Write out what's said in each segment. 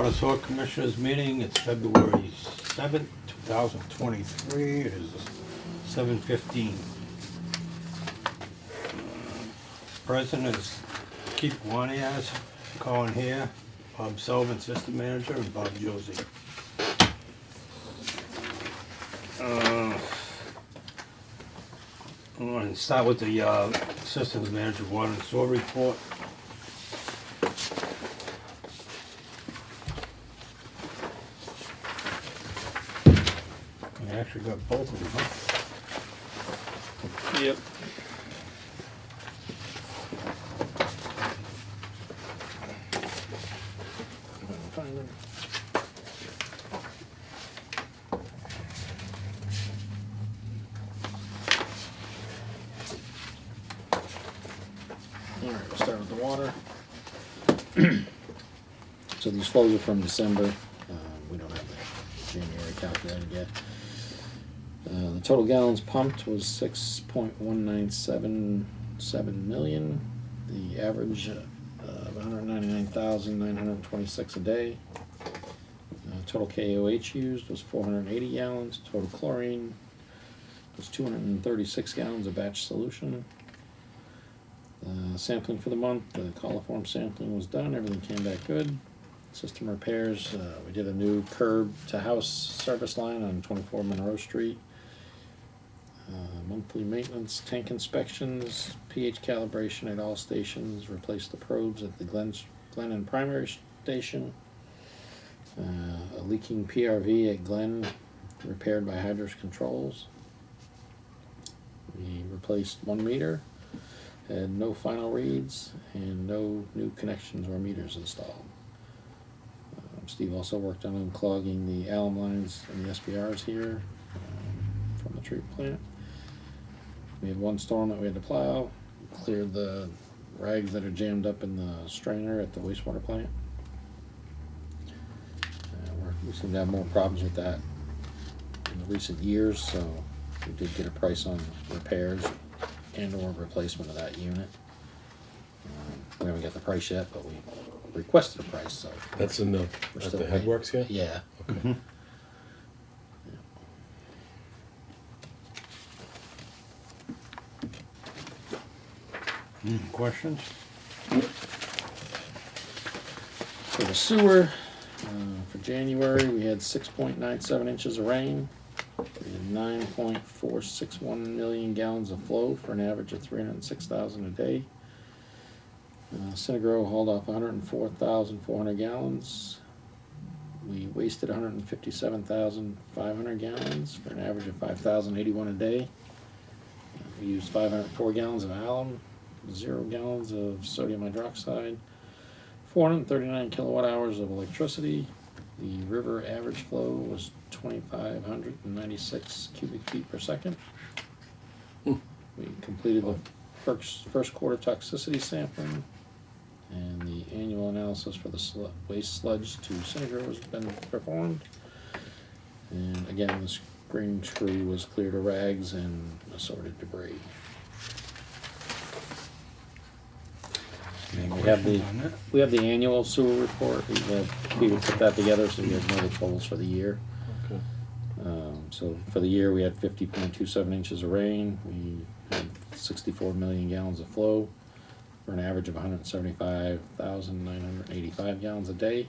Water Sewer Commissioners meeting, it's February 7th, 2023, it is 7:15. President is Keith Waniaz, Colin here, Bob Sullivan, System Manager, and Bob Josie. I'm going to start with the Systems Manager Water and Sewer Report. I actually got both of them, huh? Yep. Find them. All right, we'll start with the water. So these flows are from December. We don't have the January calculated yet. The total gallons pumped was 6.1977 million. The average of 199,926 a day. Total KOH used was 480 gallons. Total chlorine was 236 gallons of batch solution. Sampling for the month, the coliform sampling was done, everything came back good. System repairs, we did a new curb to house service line on 24 Monroe Street. Monthly maintenance, tank inspections, pH calibration at all stations, replaced the probes at the Glennon primary station. A leaking PRV at Glen, repaired by Hydros Controls. We replaced 1 meter. Had no final reads and no new connections or meters installed. Steve also worked on unclogging the alum lines and the SBRs here from the treatment plant. We had one storm that we had to plow, cleared the rags that are jammed up in the strainer at the wastewater plant. We seem to have more problems with that in the recent years, so we did get a price on repairs and or replacement of that unit. We haven't got the price yet, but we requested a price, so. That's in the, we're at still the paying. headworks here? Yeah. Okay. Questions? For the sewer, for January, we had 6.97 inches of rain. We had 9.461 million gallons of flow for an average of 306,000 a day. Synagro hauled off 104,400 gallons. We wasted 157,500 gallons for an average of 5,081 a day. We used 504 gallons of alum, 0 gallons of sodium hydroxide, 439 kilowatt hours of electricity. The river average flow was 2,596 cubic feet per second. We completed the first quarter toxicity sampling, and the annual analysis for the waste sludge to Synagro has been performed. And again, the screening screw was cleared of rags and assorted debris. And we have the annual sewer report. Peter put that together, so we have no totals for the year. Okay. So for the year, we had 50.27 inches of rain. We had 64 million gallons of flow for an average of 175,985 gallons a day.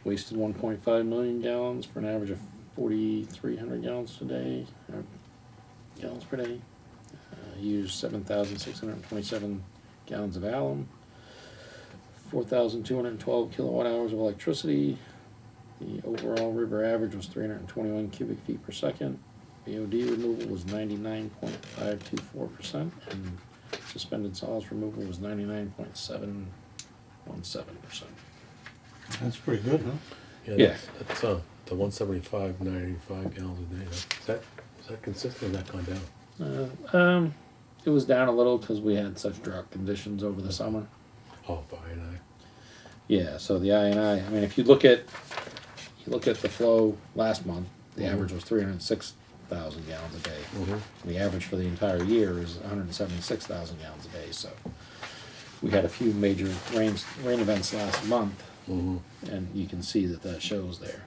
Wasted 1.5 million gallons for an average of 4,300 gallons a day, gallons per day. Used 7,627 gallons of alum, 4,212 kilowatt hours of electricity. The overall river average was 321 cubic feet per second. BOD removal was 99.524%, and suspended solids removal was 99.717%. That's pretty good, huh? Yeah. That's the 175.95 gallons a day. Is that consistent or that gone down? It was down a little because we had such drought conditions over the summer. Oh, by and I. Yeah, so the INI, I mean, if you look at the flow last month, the average was 306,000 gallons a day. The average for the entire year is 176,000 gallons a day. So we had a few major rain events last month, and you can see that that shows there.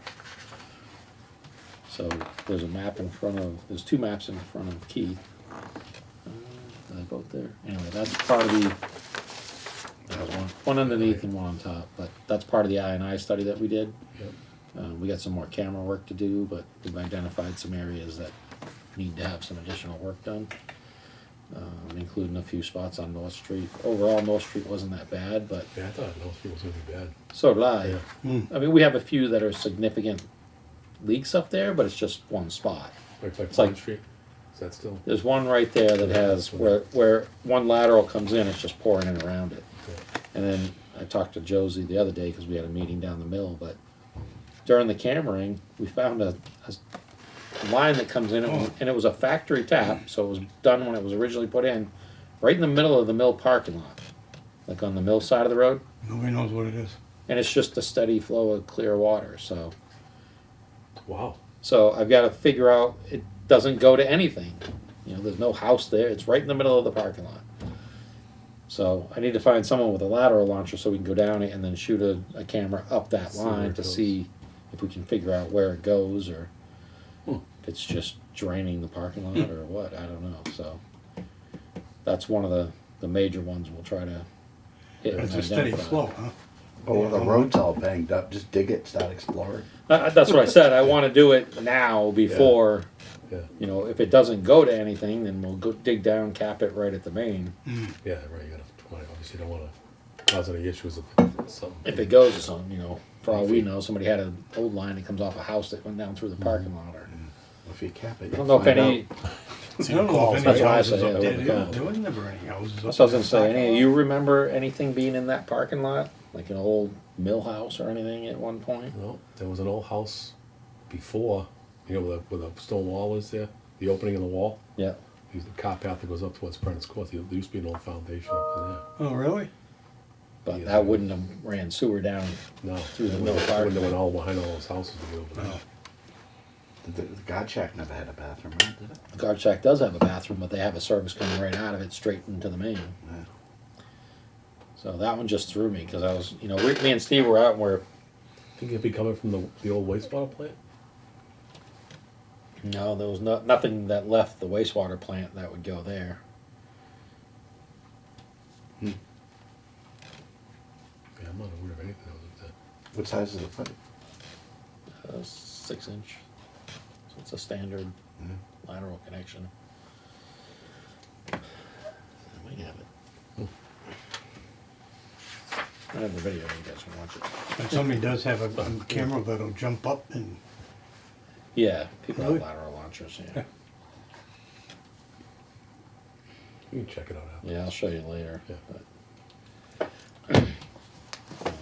So there's a map in front of, there's two maps in front of Keith. Are they both there? Anyway, that's part of the, there's one underneath and one on top, but that's part of the I&I study that we did. Yep. We got some more camera work to do, but we've identified some areas that need to have some additional work done, including a few spots on North Street. Overall, North Street wasn't that bad, but Yeah, I thought North Street was gonna be bad. so did I. Yeah. I mean, we have a few that are significant leaks up there, but it's just one spot. Like It's Pine like- Street, is that still? There's one right there that has, where one lateral comes in, it's just pouring in around it. Yeah. And then I talked to Josie the other day, because we had a meeting down the mill, but during the cameraing, we found a line that comes in, and it was a factory tap, so it was done when it was originally put in, right in the middle of the mill parking lot, like on the mill side of the road, Nobody knows what it is. and it's just a steady flow of clear water, so. Wow. So I've got to figure out, it doesn't go to anything. You know, there's no house there, it's right in the middle of the parking lot. So I need to find someone with a lateral launcher so we can go down it and then shoot a camera up that See where line it to goes. see if we can figure out where it goes, or Hmm. if it's just draining the parking lot or what, I don't know. So that's one of the major ones we'll try to hit and It's a steady identify. flow, huh? Oh, the road's all banged up. Just dig it, start exploring. That's what I said, I want to do it now before, Yeah, you know, if it doesn't go to anything, then we'll go dig down, cap it right at the main. yeah, right, you obviously don't wanna cause any issues if something. If it goes to some, you know, for all we know, somebody had an old line that comes off a house that went down through the parking lot, or, If you cap it, I don't know if any, I don't know if That's any why I houses say, up yeah, there. over the phone. There was never any houses up that's what I was there. gonna say, any of you remember anything being in that parking lot? Like an old mill house or anything at one point? No, there was an old house before, you know, where the stone wall is there, the opening of the wall. Yeah, There's the car path that goes up towards Prentice Court. There used to be an old foundation up Oh, really? but Yeah. that wouldn't have ran sewer down. in there. No. Through the it middle went- park. When they went all behind all those houses to go over No. there. the guard shack never had a bathroom, right? Did it? The guard shack does have a bathroom, but they have a service coming right out of it straight into the main. Yeah. So that one just threw me, because I was, you know, me and Steve were out and we're, Think it'd be coming from the old wastewater plant? no, there was nothing that left the wastewater plant that would go there. Yeah, I'm not aware of anything that was that. What size is the pipe? 6 inch. So it's a standard Yeah. lateral connection. We have it. I have the video, you guys can watch it. And somebody does have a camera that'll jump up and, Yeah, people Really? have lateral launchers, yeah. You can check it out after. Yeah, I'll show you later. Yeah. but-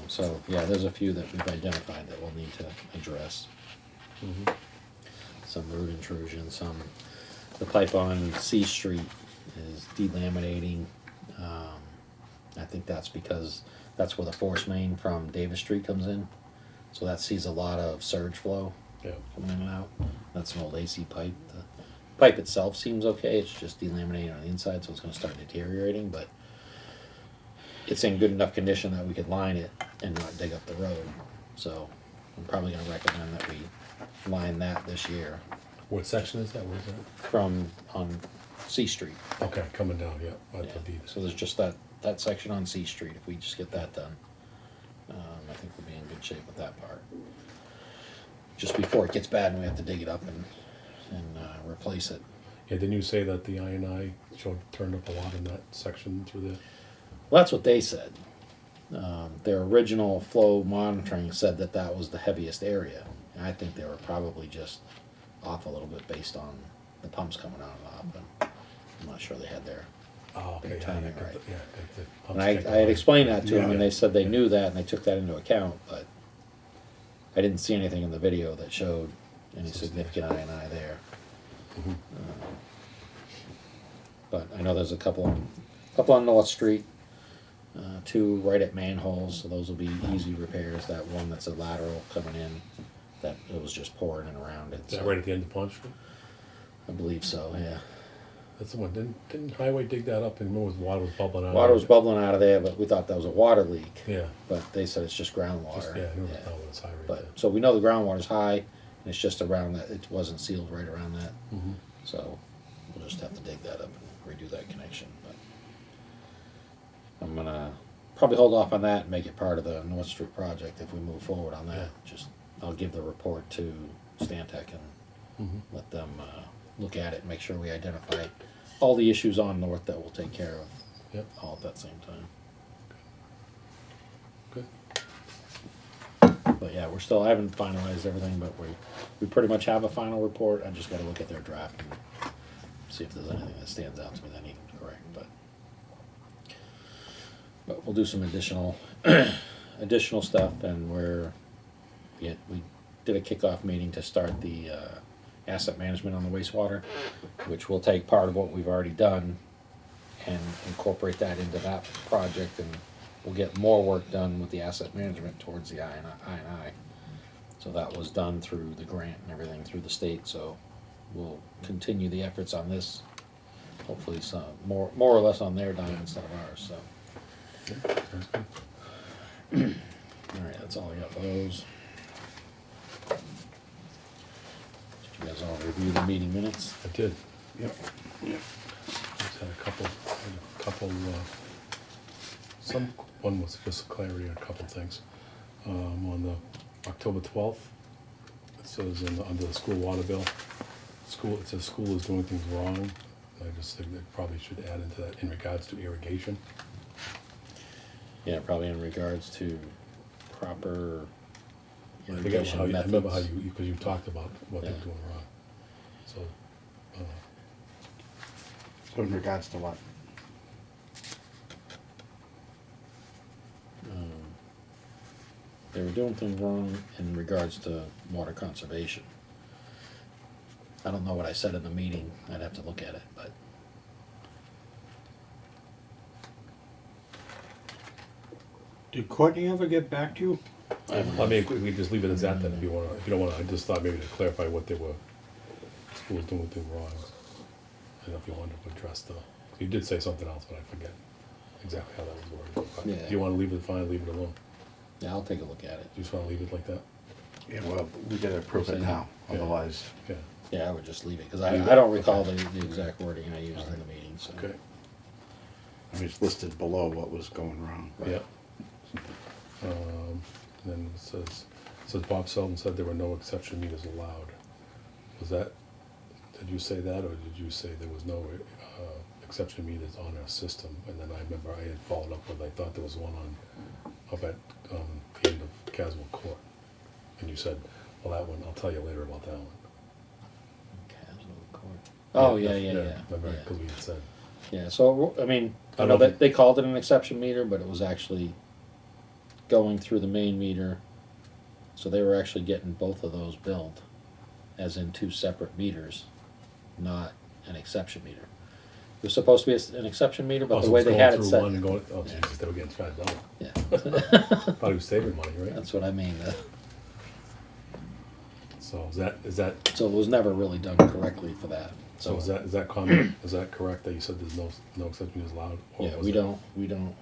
So, yeah, there's a few that we've identified that we'll need to address. Some root intrusion, the pipe on C Street is delaminating. I think that's because that's where the force main from Davis Street comes in. So that sees a lot of surge flow Yeah. coming in and out. That's an old AC pipe. The pipe itself seems okay, it's just delaminating on the inside, so it's gonna start deteriorating, but it's in good enough condition that we could line it and not dig up the road. So I'm probably gonna recommend that we line that this year What section is that? Where's that? from, on C Street. Okay, coming down, yeah. By Yeah. the deed. So there's just that section on C Street, if we just get that done, I think we'll be in good shape with that part. Just before it gets bad and we have to dig it up and replace it. Yeah, didn't you say that the I&I turned up a lot in that section through there? Well, that's what they said. Their original flow monitoring said that that was the heaviest area. And I think they were probably just off a little bit based on the pumps coming on and off. And I'm not sure they had their. Oh, okay. They're Yeah, timing yeah, right. yeah, the And pumps I checked had out. explained that to them, Yeah. and they said they knew that and they took that into account, but I didn't see anything in the video that showed any significant I&I there. Mhm. But I know there's a couple on North Street, 2 right at manholes, so those will be easy repairs. That one that's a lateral coming in, that it was just pouring in around it. Is that So right at the end of Pond Street? I believe so, yeah. That's the one, didn't Highway dig that up and remember water was bubbling out? Water was bubbling out of there, but we thought that was a water leak. Yeah, But they said it's just groundwater. just, yeah, I remember that when it's high right But, so we know the groundwater's high, and it's just around that, it wasn't sealed right around that. there. Mhm. So we'll just have to dig that up and redo that connection. But I'm gonna probably hold off on that and make it part of the North Street project if we move forward on that. Yeah. Just, I'll give the report to Stantec and Mhm. let them look at it and make sure we identify all the issues on North that we'll take care of Yep, all at that same time. good. But yeah, we're still, I haven't finalized everything, but we pretty much have a final report. I just gotta look at their draft and see if there's anything that stands out to me that I need to correct, but we'll do some additional, additional stuff, and we did a kickoff meeting to start the, asset management on the wastewater, which will take part of what we've already done and incorporate that into that project, and we'll get more work done with the asset management towards the I&I. So that was done through the grant and everything through the state, so we'll continue the efforts on this. Hopefully some, more or less on their dime instead of ours, so. Yeah, sounds good. Alright, that's all I got for those. Did you guys all review the meeting minutes? I did. Yep. Yep. Just had a couple, one was just clarity on a couple things. On the October 12th, it says under the school water bill, it says school is doing things wrong. I just think they probably should add into that in regards to irrigation. Yeah, probably in regards to proper I forget irrigation how, I remember how methods. because you talked about what they're Yeah. doing wrong. So, So in regards to what? They were doing things wrong in regards to water conservation. I don't know what I said in the meeting, I'd have to look at it, but Did Courtney ever get back to you? I mean, we just leave it as that then if you wanna, if you don't wanna, I just thought maybe to clarify what they were, school was doing things wrong. I don't know if you wanted to address you did say something else, but I forget exactly how that was worded. But Yeah. if you wanna leave it, fine, leave it alone. yeah, I'll take a look at it. You just wanna leave it like that? Yeah, well, we gotta approve it now, Yeah. otherwise, Yeah, Yeah, I would just leave it, cause I don't recall the exact wording I used in the meeting, so. okay, I mean, it's listed below what was going wrong. yeah. Then it says Bob Sullivan said there were no exception meters allowed. Was that, did you say that, or did you say there was no, exception meters on our system? And then I remember I had followed up with, I thought there was one up at, the end of Caswell Court. And you said, well, that one, I'll tell you later about that one. Caswell Court. Oh, yeah. Remember, Yeah. because we had said, Yeah, so, I mean, I I know don't know that they called it an exception meter, but it was actually going through the main meter. So they were actually getting both of those billed, as in two separate meters, not an exception meter. It was supposed to be an exception meter, but oh, the so way it's they going had it through set. one and going, oh, Yeah. Jesus, they were getting fat double. Yeah, Thought he was saving money, right? that's what I mean. So is that, So it was never really done correctly for that. so is that comment, is that correct, that you said there's no exception meters allowed? Or Yeah, was we it- don't,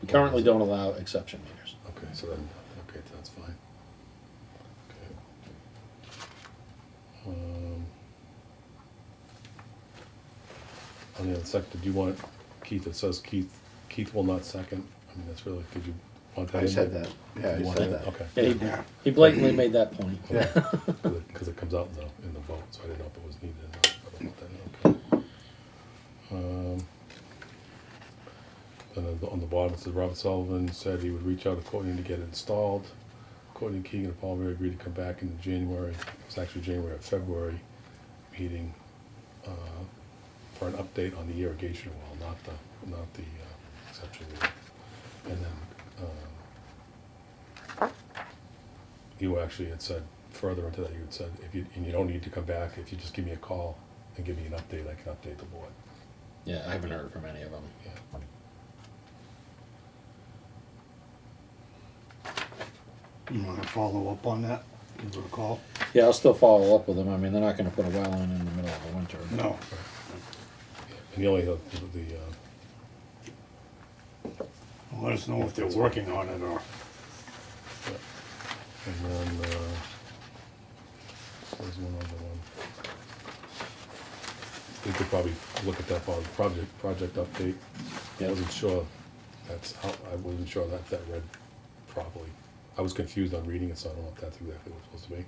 we currently don't allow exception meters. Okay, so then, okay, that's fine. Okay. On the other side, did you want, Keith, it says Keith will not second, I mean, that's really, did you want that I in said there? that, yeah, You I want said that? that. Okay. Yeah, Yeah. he blatantly made that point. Yeah, Because it comes out in the vote, so I didn't know if it was needed or not. Okay. Then on the bottom, it says Robert Sullivan said he would reach out to Courtney to get it installed. Courtney, Keegan, and Paul Ray agreed to come back in January, it was actually January or February meeting, for an update on the irrigation well, not the exception meter. And then, you actually had said, further into that, you had said, and you don't need to come back, if you just give me a call and give me an update, I can update the board. Yeah, I haven't heard from any of them. Yeah. You wanna follow up on that? Give her a call? Yeah, I'll still follow up with them. I mean, they're not gonna put a well in the middle of the winter. No. And the only, Let us know if they're working on it or. and then, there's one other one. We could probably look at that part, project update. I Yeah. wasn't sure I wasn't sure that read properly. I was confused on reading it, so I don't know if that's exactly what it's supposed to be.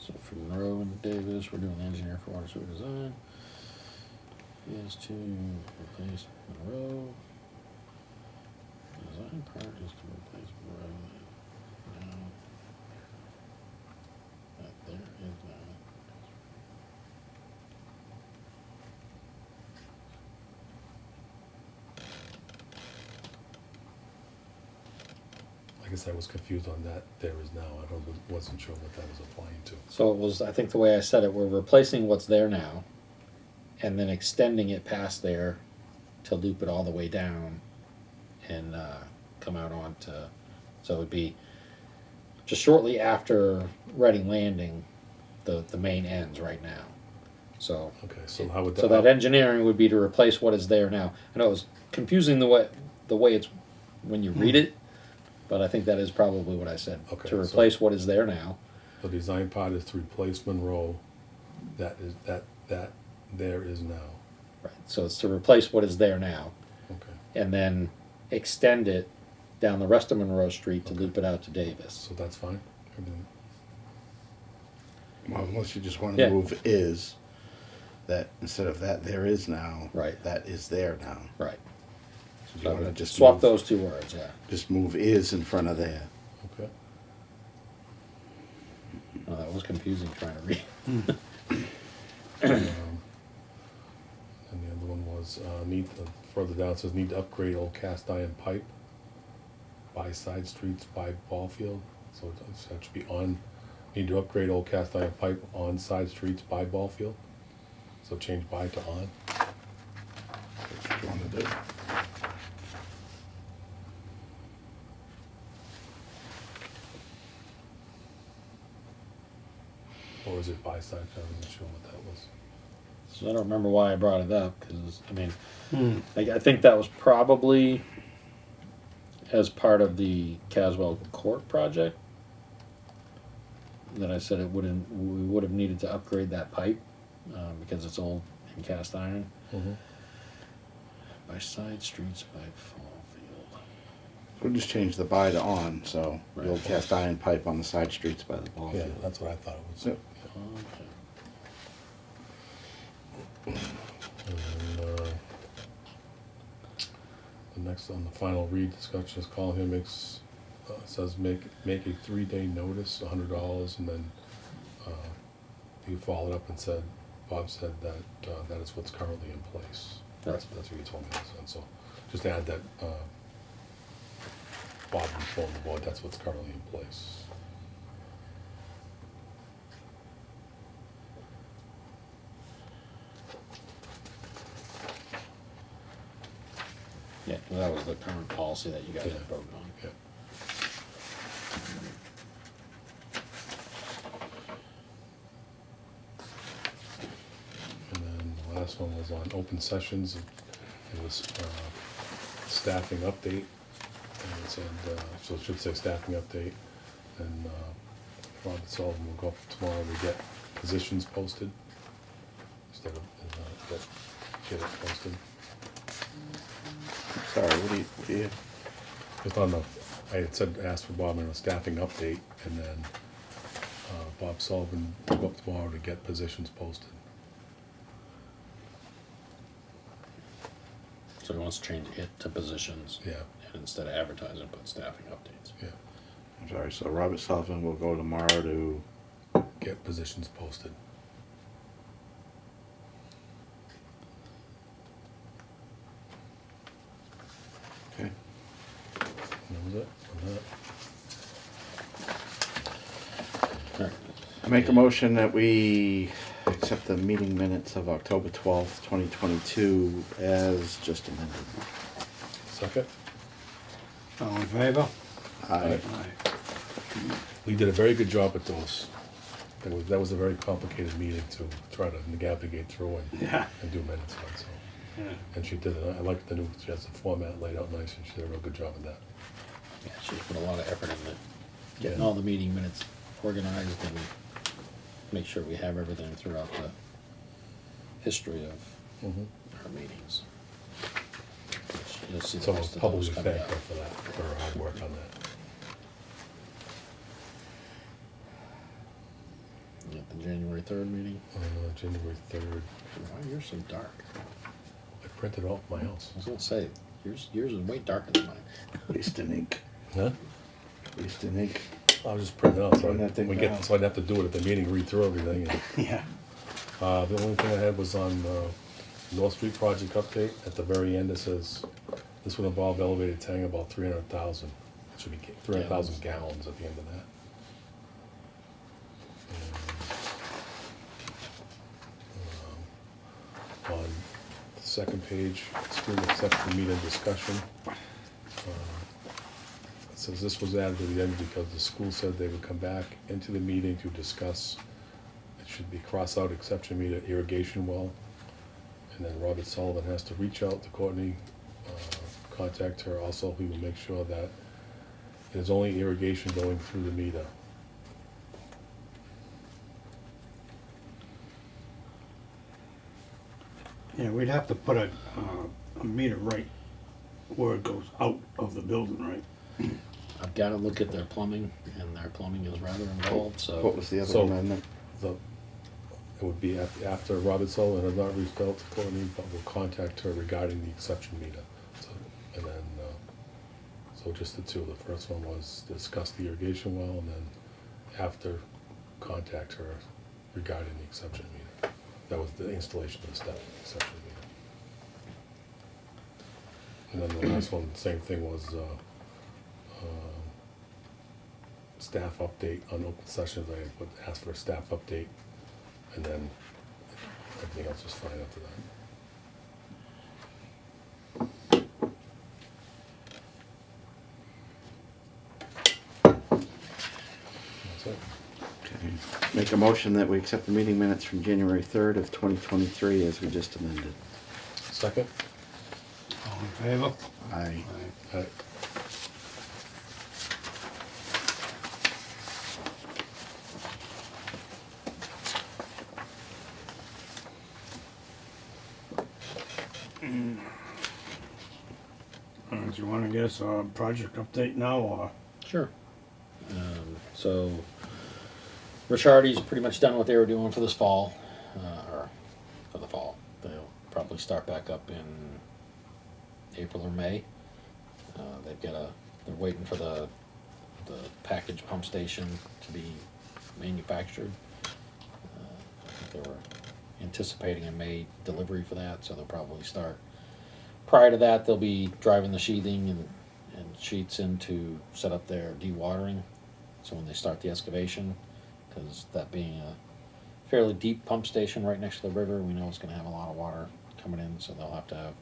So for Monroe and Davis, we're doing the engineer for water sewer design. Is to replace Monroe. Design part is to replace Monroe. Now, that there is now. I guess I was confused on that, there is now, wasn't sure what that was applying to. So it was, I think the way I said it, we're replacing what's there now and then extending it past there to loop it all the way down and come out onto, so it would be just shortly after Reading Landing, the main ends right now. So, Okay, so how would that? so that engineering would be to replace what is there now. I know it was confusing the way it's when you read it, but I think that is probably what I said. Okay, To so- replace what is there now. The design part is to replace Monroe, that there is now, Right. So it's to replace what is there now, okay. and then extend it down the rest of Monroe Street to Okay. loop it out to Davis. So that's fine, everything, Well, unless you just want Yeah. to move is, that instead of that there is now. Right. That is there now. Right. So you want to just swap move, those two words. Yeah. just move is in front of there. okay. Oh, that was confusing trying to read. And the other one was, further down, it says need to upgrade old cast iron pipe by side streets by ball field, so that should be on, need to upgrade old cast iron pipe on side streets by ball field, so change by to on. That's what you want to do. Or is it by side, I wasn't sure what that was. So I don't remember why I brought it up because I mean, I think that was probably as part of the Caswell Court project that I said it wouldn't. We would have needed to upgrade that pipe because it's old and cast iron. Mm-hmm. By side streets by fall field. We'll just change the by to on, so Right. the old cast iron pipe on the side streets by the ball Yeah, field. that's what I thought it was. Yep. Okay. And then, the next, on the final read discussion, is call here makes, says make a 3-day notice, $100, and then, you followed up and said, Bob said that, that is what's currently in place. That's what you told me, and so, just add that, Bob informed the board, that's what's currently in place. Yeah, well, that was the current policy that you guys Yeah. had voted on. Yeah. And then the last one was on open sessions. It was staffing update. And it said, so it should say staffing update. And Robert Sullivan will go up tomorrow to get positions posted instead of get it posted. Sorry, what do you? Just on the, I had said, asked for Bob on a staffing update, and then Bob Sullivan will go up tomorrow to get positions posted. So he wants to change it to positions. Yeah, And instead of advertising, put staffing updates. yeah, I'm sorry, so Robert Sullivan will go tomorrow to, get positions posted. okay. And that was it on that. Alright. I make a motion that we accept the meeting minutes of October 12th, 2022 as just amended. Second, All in favor? Aye. Aye. Lee did a very good job at those. that was a very complicated meeting to try to navigate through Yeah. and do minutes on, so. Yeah. And she did it, I liked the new, she has the format laid out nice, and she did a real good job of that. Yeah, she's put a lot of effort into getting Yeah. all the meeting minutes organized and make sure we have everything throughout the history of our meetings. You'll see the So I'll rest of publicly those coming thank up. her for that, for her hard work on that. At the January 3rd meeting. January 3rd, Why you're so dark? I printed off my house. I was gonna say, yours is way darker than mine. Wasting ink. Huh? Wasting ink. I was just printing it out, so Run that thing down. so I'd have to do it at the meeting, read through everything. And, Yeah. the only thing I had was on North Street project update. At the very end, it says, this would involve elevated tank about 300,000. It should be 300,000 gallons at the end of that. And, on the second page, school exception meeting discussion. It says this was added to the end because the school said they would come back into the meeting to discuss. It should be cross out exception meter irrigation well. And then Robert Sullivan has to reach out to Courtney, contact her. Also, he will make sure that there's only irrigation going through the meter. Yeah, we'd have to put a meter right where it goes out of the building, right? I've gotta look at their plumbing, and their plumbing is rather involved, so. What was the other So- amendment? It would be after Robert Sullivan has not reached out to Courtney, but will contact her regarding the exception meter. So, and then, so just the two. The first one was discuss the irrigation well, and then after, contact her regarding the exception meter. That was the installation of the step exception meter. And then the last one, same thing was, staff update on open sessions. I would ask for a staff update, and then everything else was fine after that. That's it. Okay. Make a motion that we accept the meeting minutes from January 3rd of 2023 as we just amended. Second? All in favor? Aye. Aye. Do you wanna get us a project update now, or? Sure. So, Richardi's pretty much done what they were doing for this fall, or for the fall. They'll probably start back up in April or May. They're waiting for the package pump station to be manufactured. I think they were anticipating a May delivery for that, so they'll probably start. Prior to that, they'll be driving the sheathing and sheets in to set up their dewatering. So when they start the excavation, because that being a fairly deep pump station right next to the river, we know it's going to have a lot of water coming in, so they'll have to have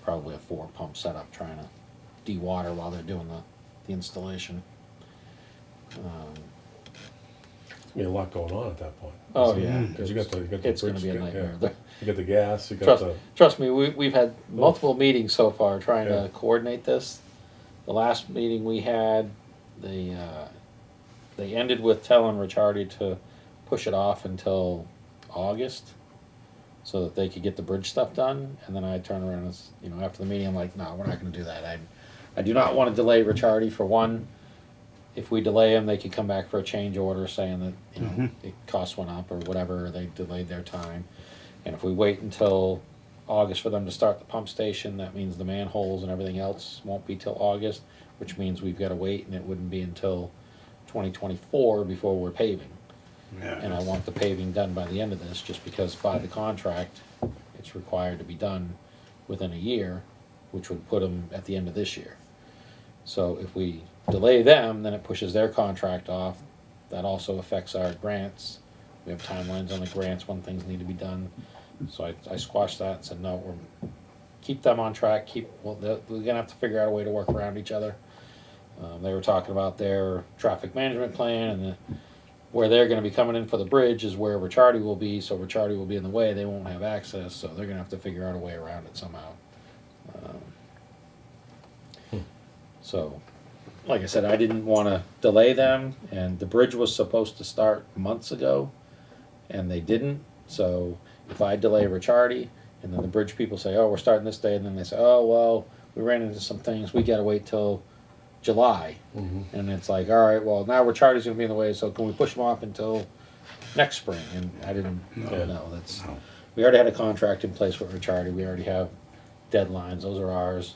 probably a 4-pump setup trying to dewater while they're doing the installation. There's gonna be a lot going on at that point. Oh yeah, Because you got the it's going bridge, to be a yeah. nightmare. You got the gas, you got Trust me, we've had multiple meetings so far trying Yeah. to coordinate this. The last meeting we had, they ended with telling Ricciardi to push it off until August, so that they could get the bridge stuff done. And then I turned around and, after the meeting, I'm like, no, we're not going to do that. I do not want to delay Ricciardi for one. If we delay them, they could come back for a change order saying that the cost went up or whatever. They delayed their time. And if we wait until August for them to start the pump station, that means the manholes and everything else won't be till August, which means we've got to wait, and it wouldn't be until 2024 before we're paving. And I want the paving done by the end of this, just because by the contract, it's required to be done within a year, which would put them at the end of this year. So if we delay them, then it pushes their contract off. That also affects our grants. We have timelines on the grants when things need to be done. So I squashed that and said, no, keep them on track. We're gonna have to figure out a way to work around each other. They were talking about their traffic management plan and where they're gonna be coming in for the bridge is where Ricciardi will be, so Ricciardi will be in the way, they won't have access, so they're gonna have to figure out a way around it somehow. So, like I said, I didn't wanna delay them, and the bridge was supposed to start months ago, and they didn't, so if I delay Ricciardi, and then the bridge people say, oh, we're starting this day, and then they say, oh, well, we ran into some things, we gotta wait till July. And it's like, all right, well, now Ricciardi's gonna be in the way, so can we push them off until next spring? And I didn't, no, that's, we already had a contract in place with Ricciardi, we already have deadlines, those are ours.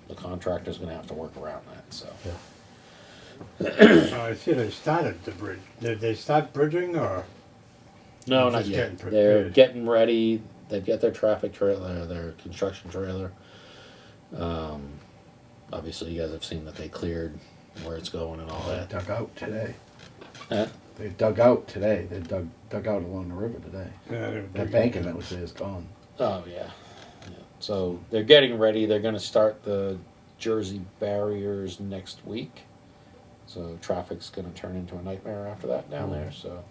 The contractor's gonna have to work around that, so. I see they started the bridge. Did they start bridging or? No, Just not yet. getting They're prepared. getting ready. They've got their traffic trailer, their construction trailer. Obviously, you guys have seen that they cleared where it's going and all They that. dug out today. Huh? They dug out today. They dug out along the river today. Yeah, they were That digging. banking that was there is gone. Oh yeah. So they're getting ready. They're going to start the Jersey barriers next week. So traffic's going to turn into a nightmare after that down there. So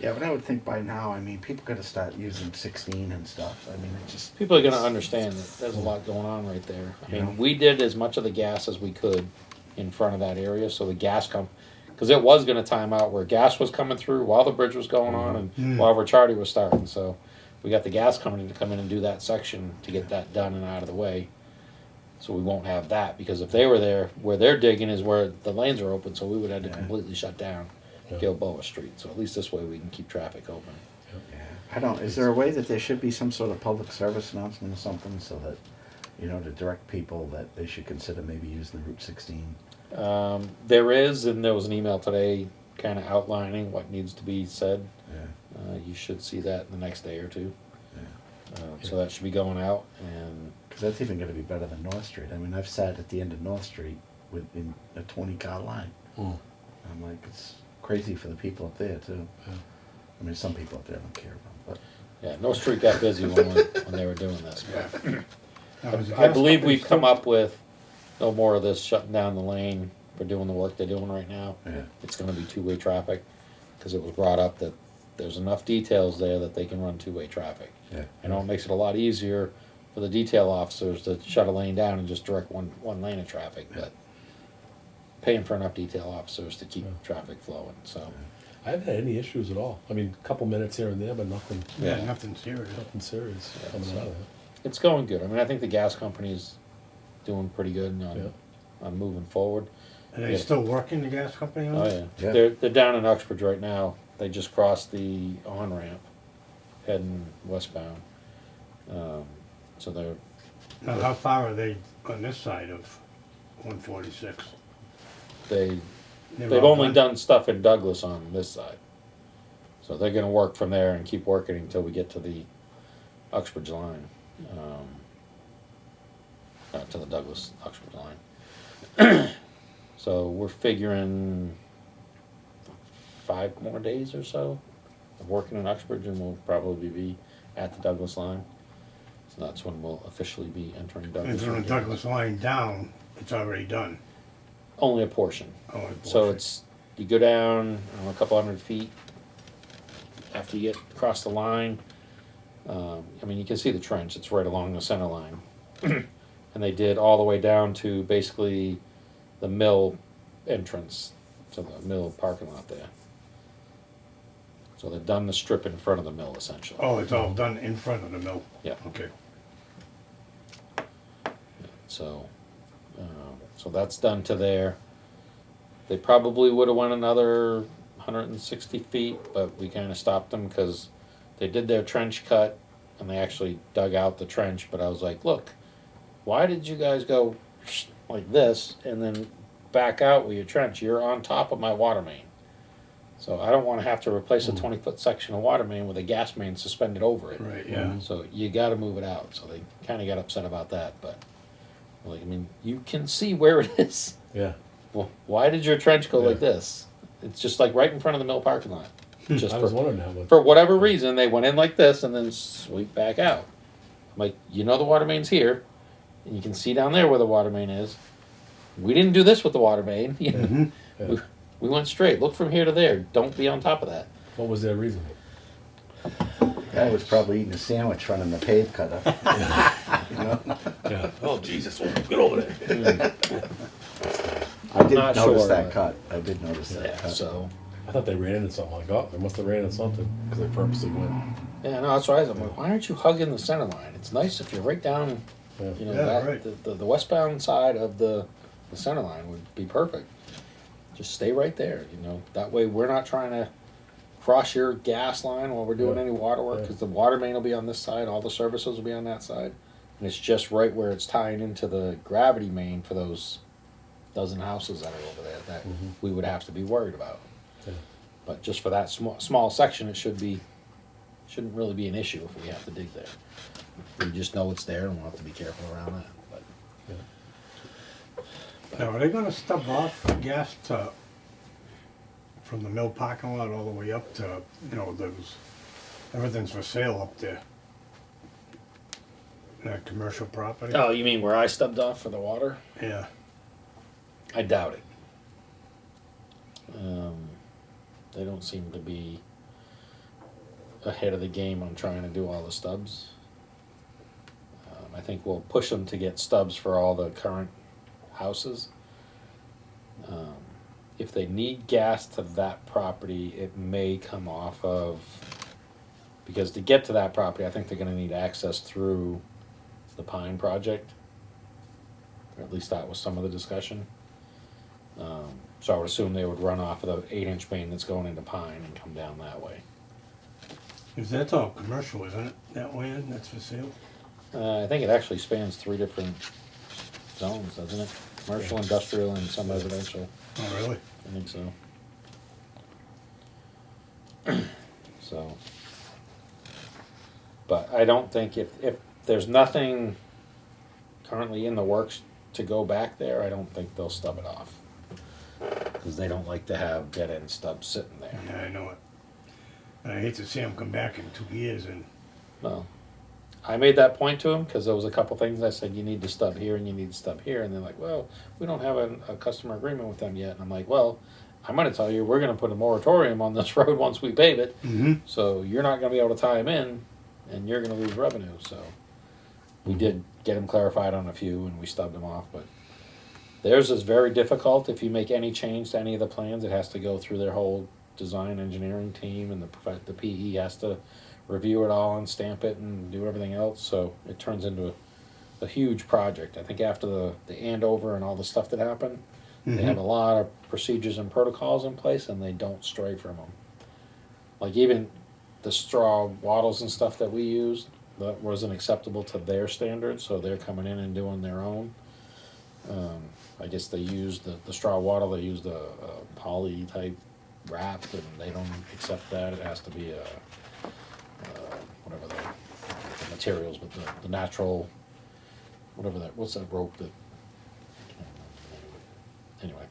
Yeah, but I would think by now, I mean, people gotta start using 16 and stuff. I mean, it just, people are going to understand that there's a lot going on right there. I mean, Yeah. we did as much of the gas as we could in front of that area, so the gas because it was going to time out where gas was coming through while the bridge was going on and while Ricciardi was starting. So we got the gas company to come in and do that section to get that done and out of the way. So we won't have that, because if they were there, where they're digging is where the lanes are open, so we would have to Yeah. completely shut down Yeah. Gilboa Street. So at least this way we can keep traffic open. yeah. I don't, is there a way that there should be some sort of public service announcement or something so that, you know, to direct people that they should consider maybe using the Route 16? There is, and there was an email today kind of outlining what needs to be said. Yeah, You should see that in the next day or two. yeah. So that should be going out, and Because that's even gonna be better than North Street. I mean, I've sat at the end of North Street in a 20-car line. Mm. I'm like, it's crazy for the people up there too. Yeah. I mean, some people up there don't care about, yeah, North Street got busy when they were doing this. But Now, is the I gas believe company we've come still- up with no more of this shutting down the lane for doing the work they're doing right now. but, yeah. It's gonna be two-way traffic, because it was brought up that there's enough details there that they can run two-way traffic. Yeah. I know it makes it a lot easier for the detail officers to shut a lane down and just direct one lane of traffic, but paying for enough detail officers to keep traffic flowing, so. I haven't had any issues at all. I mean, a couple minutes here and there, but nothing, Yeah, Yeah. nothing serious. nothing serious Yeah, coming so- out of it. It's going good. I mean, I think the gas company's doing pretty good on moving forward. Are they Yeah. still working, the gas company on Oh it? yeah. Yeah. They're down in Uxbridge right now. They just crossed the on-ramp heading westbound. So they're, Now, how far are they on this side of 146? they've They're only all done stuff in Douglas on this side. So they're gonna work from there and keep working until we get to the Uxbridge line. To the Douglas Uxbridge line. So we're figuring 5 more days or so of working in Uxbridge, and we'll probably be at the Douglas line. So that's when we'll officially be entering And Douglas. from the again. Douglas line down, it's already done. Only a portion. Oh, So it's, you go down a couple hundred feet after you get across the line. I mean, you can see the trench, it's right along the center line. And they did all the way down to basically the mill entrance, to the mill parking lot there. So they've done the strip in front of the mill essentially. Oh, it's all done in front of the mill? Yeah. Okay. So, so that's done to there. They probably would have went another 160 feet, but we kind of stopped them because they did their trench cut and they actually dug out the trench. But I was like, look, why did you guys go like this and then back out with your trench? You're on top of my water main. So I don't want to have to replace a 20-foot section of water main with a gas main suspended over it. Right, yeah. So you got to move it out. So they kind of got upset about that, but like, I mean, you can see where it is. Yeah. Well, why did your trench go like Yeah. this? It's just like right in front of the mill parking lot. Just I was for, wondering that one. for whatever reason, they went in like this and then sweep back out. I'm like, you know, the water main's here, and you can see down there where the water main is. We didn't do this with the water main. You know? Mhm. Yeah. we, We went straight. Look from here to there. Don't be on top of that. What was their reason? Guy was probably eating a sandwich running the pave cutter. You know? Yeah. Oh, Jesus, get over there. I did Not notice sure, that but- cut. I did notice that Yeah, cut. so. I thought they ran into something. Like, oh, they must have ran into something because they purposely went. Yeah, no, that's right. I'm like, why aren't you hugging the center line? It's nice if you're right down, Yeah. you know, Yeah, that, right. the westbound side of the center line would be perfect. Just stay right there, you know. That way we're not trying to cross your gas line while we're doing Yeah. any water work Yeah. because the water main will be on this side, all the services will be on that side. And it's just right where it's tying into the gravity main for those dozen houses that are over there that Mhm. we would have to be worried about. Yeah. But just for that small section, it shouldn't really be an issue if we have to dig there. We just know it's there and we'll have to be careful around that. But Now, are they gonna stub off gas to, from the mill parking lot all the way up to, you know, those, everything's for sale up there? That commercial property? oh, you mean where I stubbed off for the water? Yeah, I doubt it. They don't seem to be ahead of the game on trying to do all the stubs. I think we'll push them to get stubs for all the current houses. If they need gas to that property, it may come off of, because to get to that property, I think they're gonna need access through the Pine project. Or at least that was some of the discussion. So I would assume they would run off of the 8-inch main that's going into Pine and come down that way. 'cause that's all commercial, isn't it? That land, that's for sale? I think it actually spans 3 different zones, doesn't it? Commercial, industrial, and some residential. Oh, really? I think so. So, but I don't think if there's nothing currently in the works to go back there, I don't think they'll stub it off. Because they don't like to have dead end stubs sitting there. Yeah, I know it. And I hate to see them come back in 2 years and, Well, I made that point to him because there was a couple things I said, you need to stub here and you need to stub here. And they're like, well, we don't have a customer agreement with them yet. And I'm like, well, I'm going to tell you, we're going to put a moratorium on this road once we pave it. So you're not going to be able to tie them in and you're going to lose revenue. So we did get them clarified on a few and we stubbed them off. But theirs is very difficult. If you make any change to any of the plans, it has to go through their whole design engineering team, and the PE has to review it all and stamp it and do everything else. So it turns into a huge project. I think after the Andover and all the stuff that happened, they have a lot of procedures and protocols in place, and they don't stray from them. Like even the straw wattles and stuff that we used, that wasn't acceptable to their standards, so they're coming in and doing their own. I guess they used the straw wattle, they used a poly type wrap, and they don't accept that. It has to be whatever the materials, but the natural, whatever that, what's that rope that, anyway,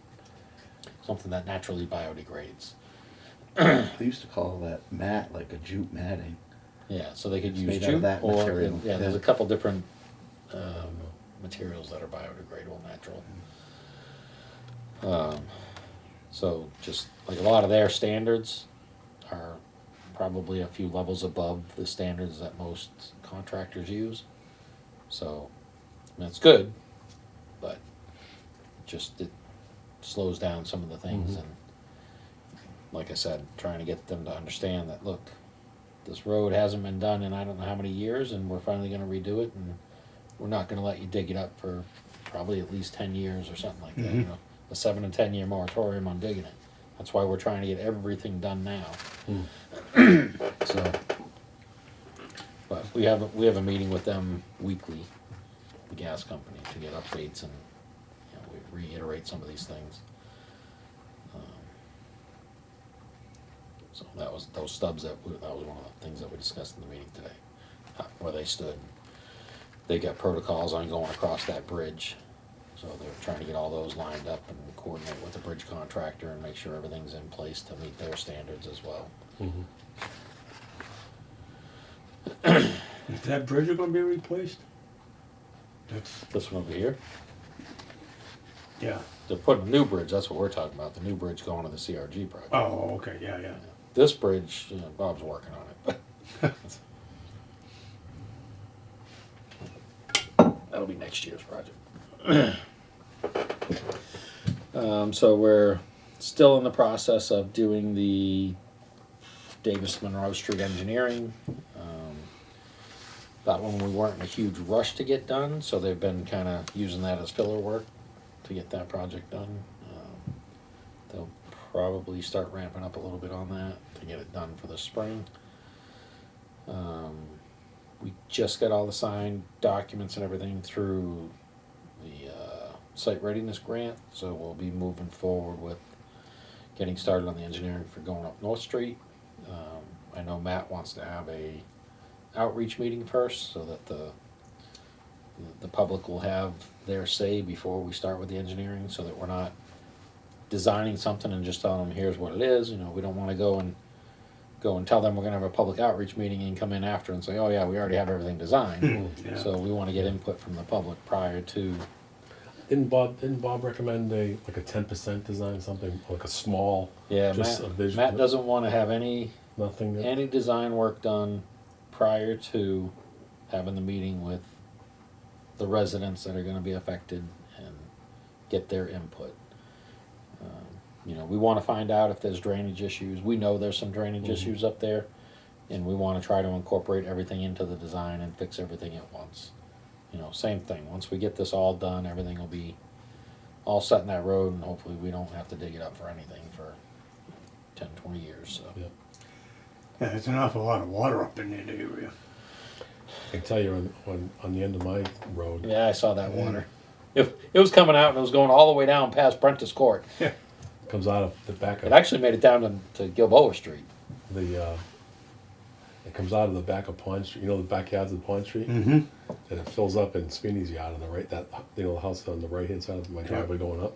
something that naturally biodegrades. They used to call that mat like a jute matting. Yeah, so they could It's use made out of jute that or, material. yeah, there's a Yeah. couple different materials that are biodegradable, natural. So just like a lot of their standards are probably a few levels above the standards that most contractors use. So that's good, but just it slows down some of the things. And like I said, trying to get them to understand that, look, this road hasn't been done in I don't know how many years, and we're finally going to redo it, and we're not going to let you dig it up for probably at least 10 years or something like that. You know, a 7 and 10 year moratorium on digging it. That's why we're trying to get everything done now. So, but we have a meeting with them weekly, the gas company, to get updates, and you know, we reiterate some of these things. So that was those stubs that was one of the things that we discussed in the meeting today, where they stood. They got protocols on going across that bridge, so they're trying to get all those lined up and coordinate with the bridge contractor and make sure everything's in place to meet their standards as well. is that bridge gonna be replaced? That's, This one over here, Yeah. They're putting a new bridge, that's what we're talking about, the new bridge going to the CRG project. Oh, okay, yeah. This bridge, you know, Bob's working on it, but that'll be next year's project. So we're still in the process of doing the Davis Monroe Street engineering. That one we weren't in a huge rush to get done, so they've been kind of using that as filler work to get that project done. They'll probably start ramping up a little bit on that to get it done for the spring. We just got all the signed documents and everything through the site readiness grant, so we'll be moving forward with getting started on the engineering for going up North Street. I know Matt wants to have a outreach meeting first, so that the public will have their say before we start with the engineering, so that we're not designing something and just telling them here's what it is. You know, we don't want to go and tell them we're going to have a public outreach meeting and come in after and say, oh yeah, we already have everything designed. Yeah. So we want to get input from the public prior to. Didn't Bob recommend a 10% design, something like a small, Yeah, just a Matt, vision? Matt doesn't want to have any Nothing. design work done prior to having the meeting with the residents that are going to be affected and get their input. You know, we want to find out if there's drainage issues. We know there's some drainage issues up there, and we want to try to incorporate everything into the design and fix everything at once. You know, same thing. Once we get this all done, everything will be all set in that road, and hopefully we don't have to dig it up for anything for 10, 20 years. So. Yeah. Yeah, there's an awful lot of water up in that area. I can tell you on the end of my road, Yeah, I saw that water. It was coming out and it was going all the way down past Prentice Court. comes out of the back It of actually made it down to Gilboa Street. it comes out of the back of Pond Street. You know the backyards of Pond Street, Mm-hmm. and it fills up in Sweeney's yard on the right. That the house on the right hand side of my driveway going up.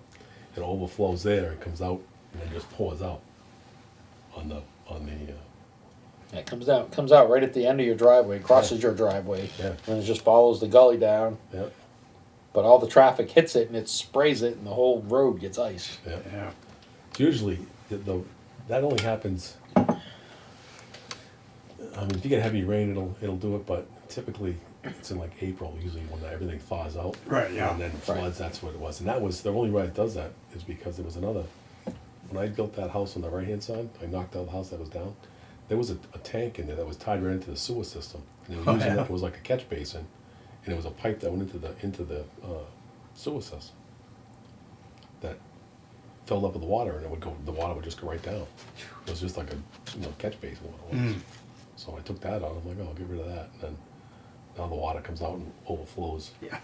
It overflows there and comes out and then just pours out on the. Yeah, it comes out right at the end of your driveway, crosses your driveway, Yeah. and it just follows the gully down. Yeah. But all the traffic hits it and it sprays it, and the whole road gets iced. Yeah. Yeah. Usually, that only happens. I mean, if you get heavy rain, it'll do it. But typically, it's in like April, usually when everything thaws out. Right, yeah. And then floods. That's what it was. And that was the only way it does that is because there was another. When I built that house on the right hand side, I knocked out the house that was down. There was a tank in there that was tied right into the sewer system. And they were using it was like a catch basin, and it was a pipe that went into the sewer system. That filled up with the water, and it would go. The water would just go right down. It was just like a catch basin. What it was. So I took that out. I'm like, oh, I'll get rid of that. And then now the water comes out and overflows Yeah.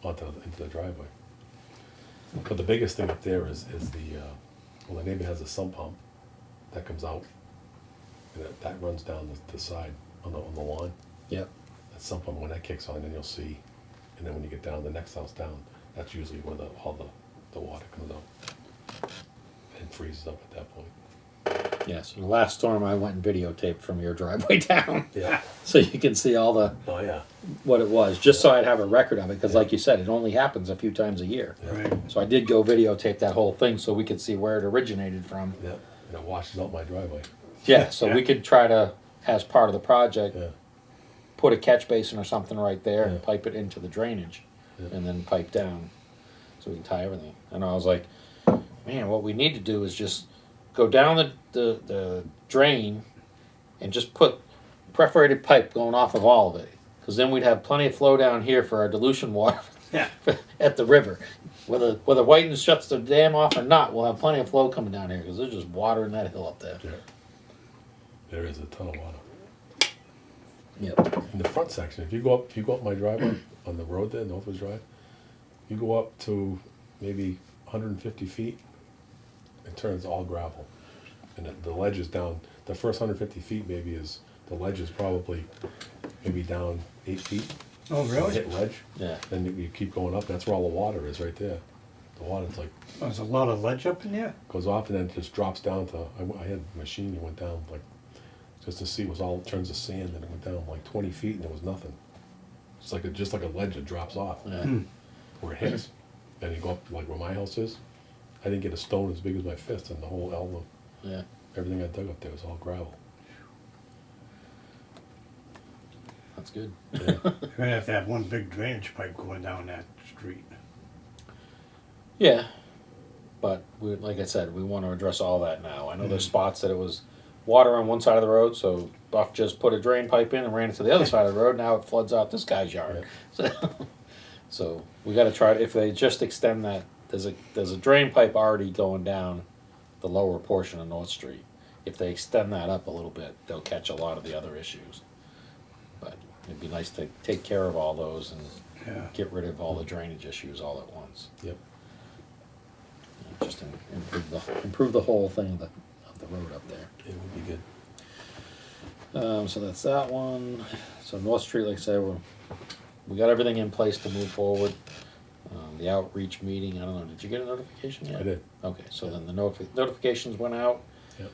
into the driveway. But the biggest thing up there is the the neighbor has a sump pump that comes out, and that runs down the side on the lawn. Yep. That sump pump, when that kicks on, then you'll see, and then when you get down the next house down, that's usually where all the water comes out and freezes up at that point. Yes. The last storm, I went and videotaped from your driveway down, Yeah. so you can see all the Oh yeah. what it was, just so I'd have a record of it. Because, like you said, it only happens a few times a year. Yeah. Right. So I did go videotape that whole thing, so we could see where it originated from. Yeah. And it washes out my driveway. Yeah. So Yeah. we could try to, as part of the project, Yeah. put a catch basin or something right there and Yeah. pipe it into the drainage, Yeah. and then pipe down, so we can tie everything. And I was like, man, what we need to do is just go down the drain and just put perforated pipe going off of all of it, because then we'd have plenty of flow down here for our dilution water Yeah. at the river. Whether Whiting shuts the dam off or not, we'll have plenty of flow coming down here, because there's just water in that hill up there. Yeah. There is a ton of water. Yep. In the front section, if you go up my driveway on the road there, Northwoods Drive, you go up to maybe 150 feet, it turns all gravel. And the ledge is down, the first 150 feet maybe the ledge is probably maybe down 8 feet. Oh, really? Hit ledge, Yeah. then you keep going up, that's where all the water is, right there. The water's like, There's a lot of ledge up in there? goes off and then it just drops down to, I had a machine that went down like, just to see, it was all turns of sand, and it went down like 20 feet and there was nothing. It's like just like a ledge that drops off Yeah. where it hits. And you go up like where my house is, I didn't get a stone as big as my fist, and the whole elbow, Yeah. everything I dug up there was all gravel. That's good. Yeah. You're gonna have to have one big drainage pipe going down that street. Yeah, but we, like I said, we want to address all that now. I know there's spots that it was water on one side of the road, so Buff just put a drain pipe in and ran it to the other side of the road. Now it floods out this guy's yard. So we got to try. If they just extend that, there's a drain pipe already going down the lower portion of North Street. If they extend that up a little bit, they'll catch a lot of the other issues. But it'd be nice to take care of all those and Yeah. get rid of all the drainage issues all at once. Yep. Just improve the whole thing of the road up there. It would be good. So that's that one. So North Street, like I said, we got everything in place to move forward. The outreach meeting, I don't know, did you get a notification yet? I did. Okay, so then the notifications went out. Yep.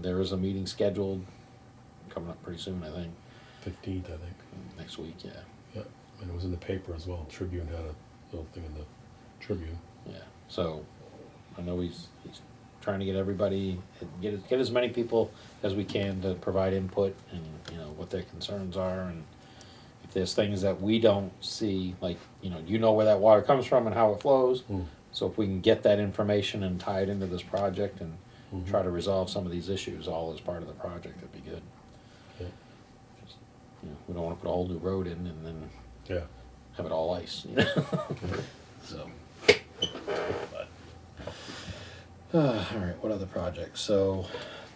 There is a meeting scheduled coming up pretty soon, I think, 15th, I think. next week, yeah. Yeah. And it was in the paper as well. Tribune had a little thing in the Tribune. Yeah, so I know he's trying to get everybody, get as many people as we can to provide input and, you know, what their concerns are, and if there's things that we don't see, like, you know where that water comes from and how it flows. Mm. So if we can get that information and tie it into this project and Mhm. try to resolve some of these issues all as part of the project, that'd be good. Yeah. Just, we don't wanna put a whole new road in and then Yeah. have it all ice, you know? So. All right, what other projects? So,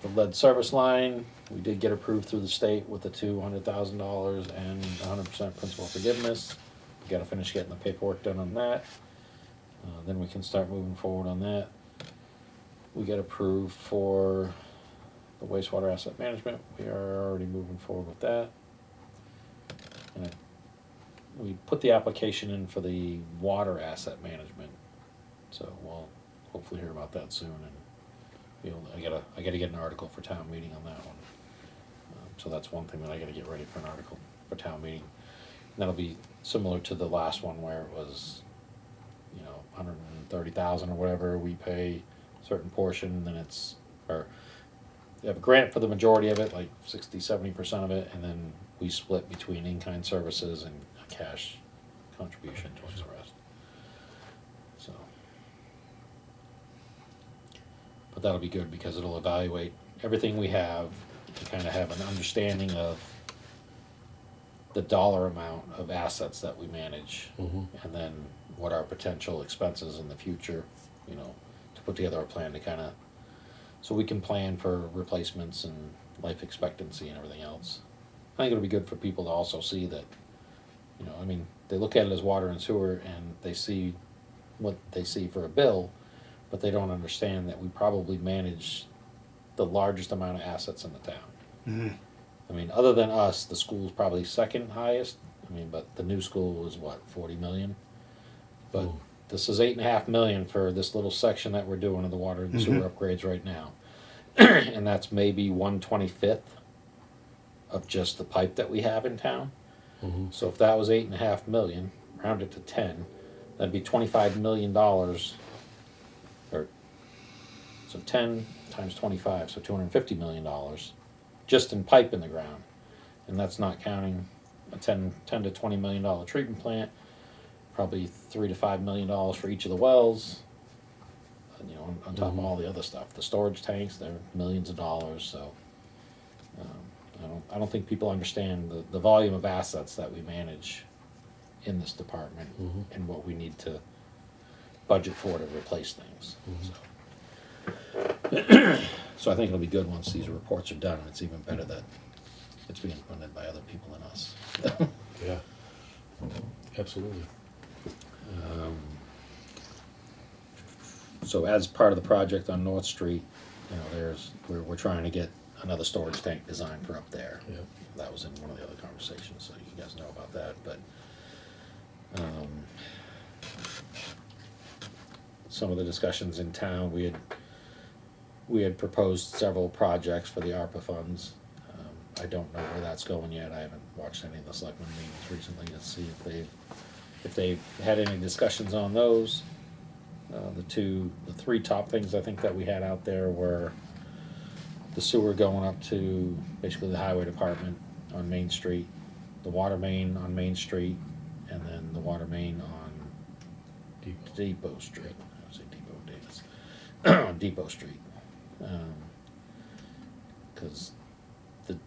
the lead service line, we did get approved through the state with the $200,000 and 100% principal forgiveness. We gotta finish getting the paperwork done on that. Then we can start moving forward on that. We got approved for the wastewater asset management. We are already moving forward with that. And we put the application in for the water asset management. So we'll hopefully hear about that soon, and I gotta get an article for town meeting on that one. So that's one thing that I gotta get ready for, an article for town meeting. And that'll be similar to the last one where it was, 130,000 or whatever. We pay a certain portion, then or they have a grant for the majority of it, like 60-70% of it, and then we split between in-kind services and a cash contribution towards the rest. So, but that'll be good because it'll evaluate everything we have to kind of have an understanding of the dollar amount of assets that we manage, Mhm. and then what our potential expenses in the future, to put together a plan to kind of, so we can plan for replacements and life expectancy and everything else. I think it'll be good for people to also see that, they look at it as water and sewer and they see what they see for a bill, but they don't understand that we probably manage the largest amount of assets in the town. Mhm. Other than us, the school's probably second highest. But the new school is what, 40 million? But Mm. this is 8.5 million for this little section that we're doing of the water and sewer upgrades right now. And that's maybe 1/25 of just the pipe that we have in town. Mhm. So if that was 8.5 million, round it to 10, that'd be $25 million. So 10 times 25, so $250 million just in pipe in the ground. And that's not counting a $10 to $20 million treatment plant, probably $3 to $5 million for each of the wells, on top of all the other stuff. The storage tanks, they're millions of dollars. So I don't think people understand the volume of assets that we manage in this department Mhm. and what we need to budget for to replace things. So I think it'll be good once these reports are done, and it's even better that it's being funded by other people than us. Yeah. Absolutely. So as part of the project on North Street, we're trying to get another storage tank design for up there. Yeah. That was in one of the other conversations, so you guys know about that, but some of the discussions in town, we had proposed several projects for the ARPA funds. I don't know where that's going yet. I haven't watched any of the selectmen meetings recently to see if they've had any discussions on those. The three top things I think that we had out there were the sewer going up to basically the highway department on Main Street, the water main on Main Street, and then the water main on Depot Street. I would say Depot Davis. On Depot Street. Because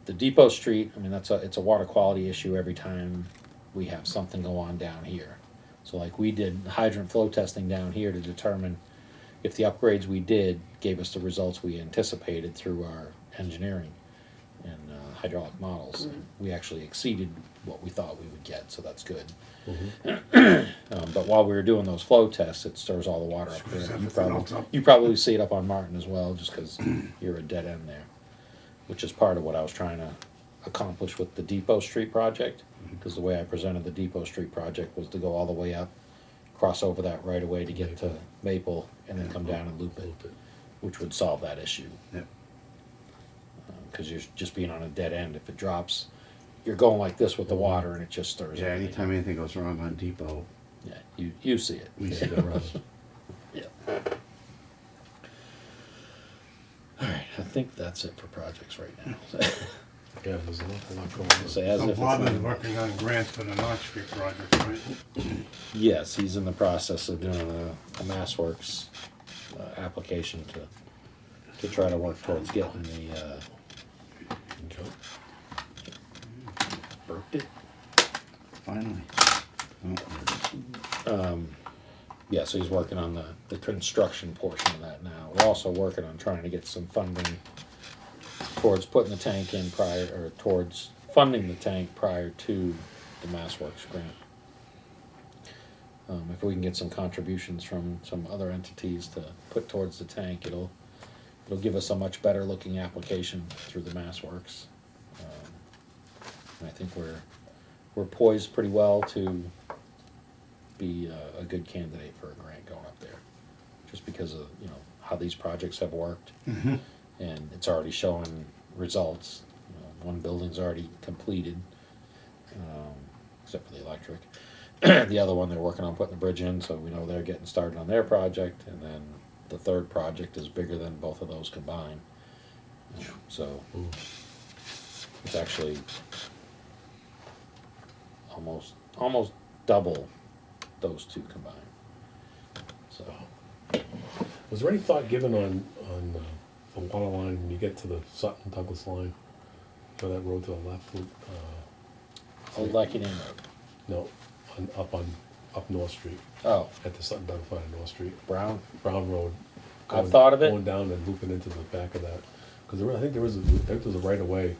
the Depot Street, I mean, it's a water quality issue every time we have something go on down here. So like we did hydrant flow testing down here to determine if the upgrades we did gave us the results we anticipated through our engineering and hydraulic models. We actually exceeded what we thought we would get, so that's good. But while we were doing those flow tests, it stirs all the water up there. You probably see it up on Martin as well, just because you're a dead end there, which is part of what I was trying to accomplish with the Depot Street project. Because the way I presented the Depot Street project was to go all the way up, cross over that right away to get to Maple, and then come down and loop it, which would solve that issue. Yep. Because you're just being on a dead end. If it drops, you're going like this with the water, and it just stirs. Yeah, everything. anytime anything goes wrong on Depot, Yeah, you see it. we see the rust. Yeah. All right, I think that's it for projects right now. Yeah, there's an awful lot going on. So as So if Bob it's is not- working on grants for the North Street project, right? Yes, he's in the process of doing a MassWorks application to try to work towards getting the. Burped it. Finally. Yeah, so he's working on the construction portion of that now. We're also working on trying to get some funding towards putting the tank in towards funding the tank prior to the MassWorks grant. If we can get some contributions from some other entities to put towards the tank, it'll give us a much better looking application through the MassWorks. And I think we're poised pretty well to be a good candidate for a grant going up there, just because of how these projects have worked, and it's already showing results. One building's already completed, except for the electric. The other one they're working on putting the bridge in, so we know they're getting started on their project, and then the third project is bigger than both of those combined. So it's actually almost double those two combined. So Was there any thought given on the water line when you get to the Sutton Douglas line, for that road to the left? Old Lackey Road. No, up North Street, Oh, at the Sutton Douglas line on North Street, Brown. Brown Road. I've thought of it. Going down and looping into the back of that, because I think there's a right of way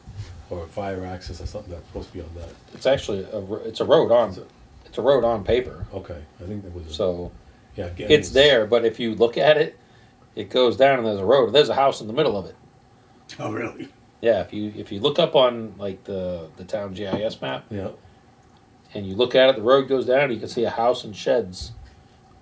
or a fire access or something that's supposed to be on that. It's actually it's a road on paper. Okay, I think there was. So Yeah, again, it's there, but if you look at it, it goes down and there's a road. There's a house in the middle of it. Oh, really? Yeah, if you look up on like the town GIS map Yeah, and you look at it, the road goes down. You can see a house and sheds,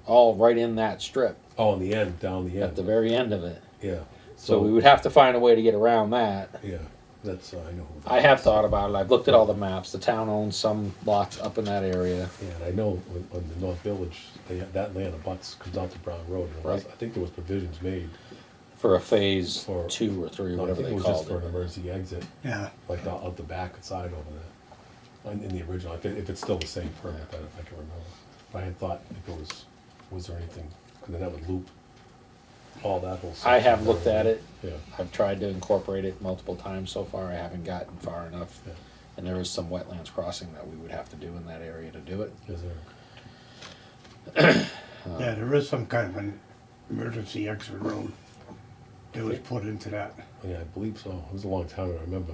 all right in that strip oh, on the end, down the end. at the very end of it. Yeah. So we would have to find a way to get around that. Yeah, that's, I know. I have thought about it. I've looked at all the maps. The town owns some lots up in that area. Yeah, and I know on the North Village, that land abuts, comes out to Brown Road. And Right. I think there was provisions made. For a phase For- 2 or 3, No, I whatever think they it was called just for an it. emergency exit, Yeah. like out the back side over there. In the original, if it's still the same permit, I can remember. But I had thought if it was there anything, because then that would loop all that whole section. I have looked at it. Yeah, I've tried to incorporate it multiple times so far. I haven't gotten far enough. yeah. And there is some wetlands crossing that we would have to do in that area to do it. Is there? Yeah, there is some kind of an emergency exit road that was put into that. Yeah, I believe so. It was a long time ago, I remember.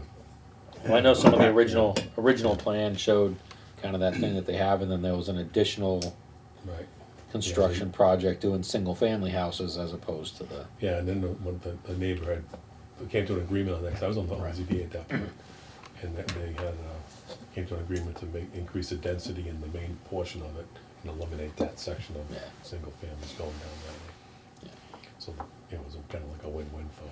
Well, I know some of the original plan showed kind of that thing that they have, and then there was an additional Right. construction project doing single family houses as opposed to the. Yeah, and then the neighbor came to an agreement on that, because I was on the Right. ZBA at that point. And they had, came to an agreement to increase the density in the main portion of it and eliminate that section of Yeah. single families going down that way. So it was kind of like a win-win for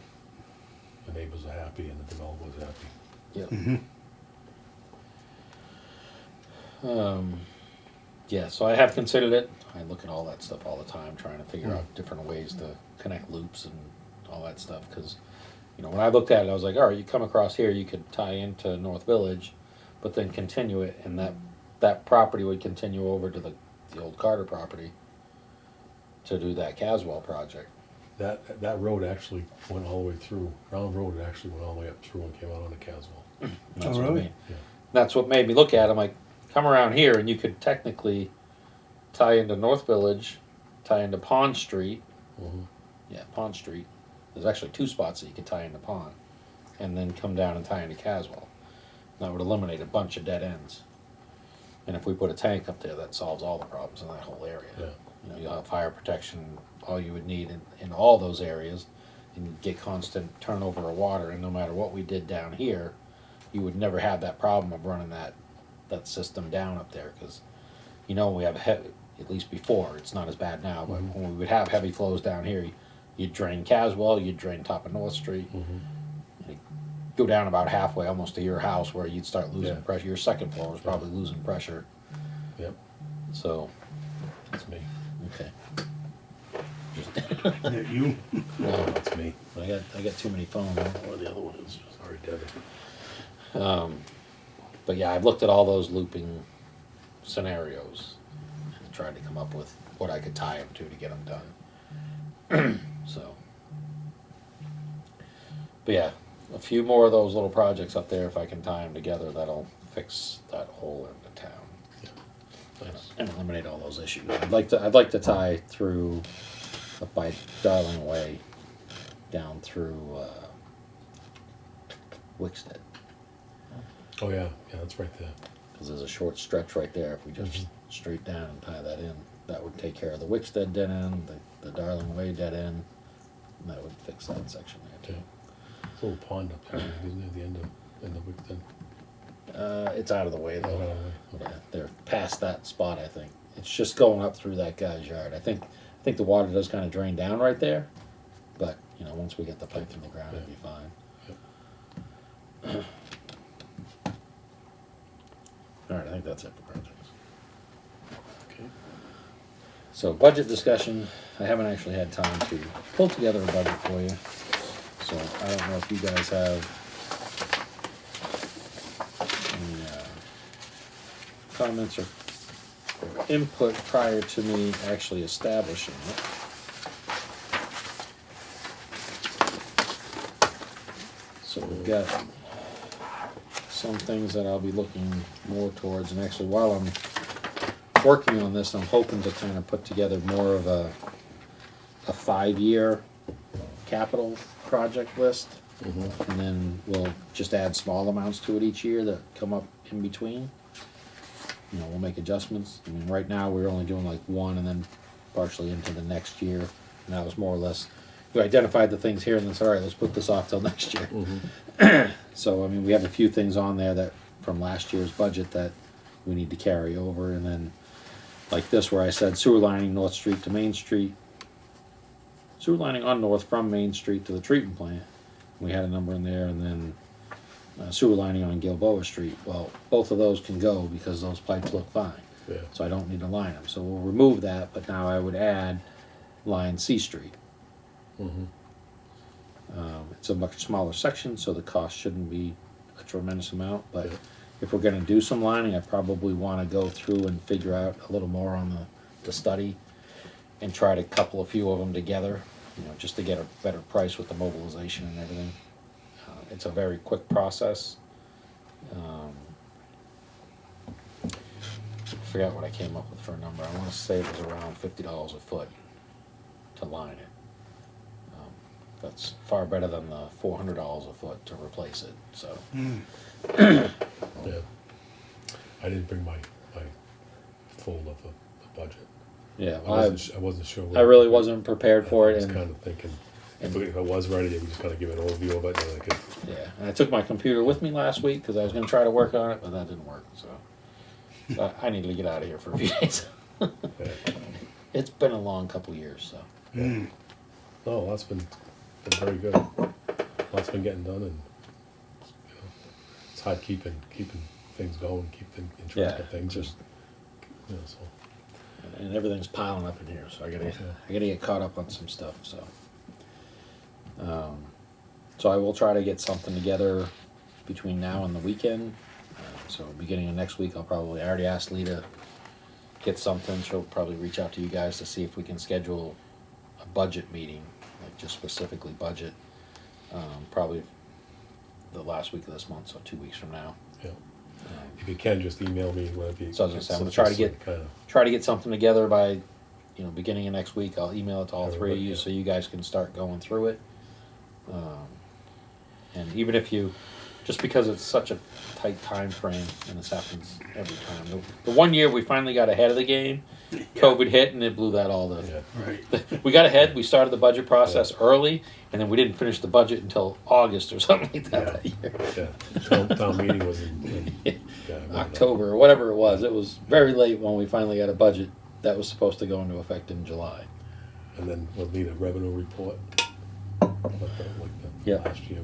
the neighbors are happy and the developer was happy. Yep. Yeah, so I have considered it. I look at all that stuff all the time, trying to figure out different ways to connect loops and all that stuff. Because, you know, when I looked at it, I was like, all right, you come across here, you could tie into North Village, but then continue it, and that property would continue over to the old Carter property to do that Caswell project. That road actually went all the way through, Round Road actually went all the way up through and came out onto Caswell. And that's Oh, what I really? mean. Yeah. That's what made me look at it. I'm like, come around here, and you could technically tie into North Village, tie into Pond Street. Mhm. Yeah, Pond Street. There's actually two spots that you could tie into Pond, and then come down and tie into Caswell. That would eliminate a bunch of dead ends. And if we put a tank up there, that solves all the problems in that whole area. Yeah. You know, you'll have fire protection, all you would need in all those areas, and you get constant turnover of water. And no matter what we did down here, you would never have that problem of running that system down up there, because you know we have at least before, it's not as bad now, but when we would have heavy flows down here, you'd drain Caswell, you'd drain top of North Street, you'd go down about halfway almost to your house where you'd start losing Yeah. pressure. Your second floor was probably losing pressure. Yep, So, that's me. okay. Yeah, you, No, That's me. I got too many phones. I don't know where the other one is. Sorry, Debbie. But yeah, I've looked at all those looping scenarios and tried to come up with what I could tie them to get them done. So, but yeah, a few more of those little projects up there, if I can tie them together, that'll fix that whole end of town Nice. and eliminate all those issues. I'd like to tie through up by Darling Way down through Wickstead. Oh, yeah, yeah, that's right there. Because there's a short stretch right there. If we just straight down and tie that in, that would take care of the Wickstead dead end, the Darling Way dead end, and that would fix that section there too. There's a little pond up there, isn't there, at the end of Wickton? It's out of the way Oh, though. okay. Yeah, they're past that spot. I think it's just going up through that guy's yard. I think the water does kind of drain down right there, but you know once we get the pipe in the ground, it'll be fine. All right, I think that's it for projects. Okay. So budget discussion, I haven't actually had time to pull together a budget for you. So I don't know if you guys have any comments or input prior to me actually establishing it. So we've got some things that I'll be looking more towards, and actually while I'm working on this, I'm hoping to kind of put together more of a 5-year capital project list, and then we'll just add small amounts to it each year that come up in between. You know, we'll make adjustments. I mean, right now we're only doing like one, and then partially into the next year, and that was more or less. You identified the things here, and then said, all right, let's put this off till next year. So, I mean, we have a few things on there that from last year's budget that we need to carry over, and then like this where I said sewer lining North Street to Main Street, sewer lining on North from Main Street to the treatment plant. We had a number in there, and then sewer lining on Gilboa Street. Well, both of those can go because those pipes look fine, Yeah, so I don't need to line them. So we'll remove that, but now I would add line C Street. It's a much smaller section, so the cost shouldn't be a tremendous amount. But Yeah. if we're going to do some lining, I probably want to go through and figure out a little more on the study and try to couple a few of them together, you know, just to get a better price with the mobilization and everything. It's a very quick process. I forgot what I came up with for a number. I want to say it was around $50 a foot to line it. That's far better than the $400 a foot to replace it. So yeah. I didn't bring my folder for the budget. yeah, I wasn't sure. I really wasn't prepared for I it, was and kind of thinking, if I was ready, we just kind of give an overview of it, and then I could. yeah, and I took my computer with me last week because I was going to try to work on it, but that didn't work. So I needed to get out of here for a few days. Yeah. It's been a long couple years, so No, that's been very good. Lots been getting done, and you know, it's hard keeping things going, keeping in track yeah, of things. just You know, so and everything's piling up in here, so I gotta get caught up on some stuff, so. So I will try to get something together between now and the weekend. So beginning of next week, I already asked Lee to get something. She'll probably reach out to you guys to see if we can schedule a budget meeting, like just specifically budget. Probably the last week of this month, so 2 weeks from now. Yeah. If you can, just email me whatever you. So I was gonna say, I'm gonna try to get something together by, beginning of next week. I'll email it to all three of you, Yeah. so you guys can start going through it. And even if just because it's such a tight time frame, and this happens every time. The 1 year we finally got ahead of the game, COVID hit and it blew that all the. Yeah. Right. We got ahead. We started the budget process early, and then we didn't finish the budget until August or something like that year. Yeah. Town meeting was in I remember that. October or whatever it was. It was very late when we finally got a budget that was supposed to go into effect in July. And then we'll need a revenue report. Yeah. Last year,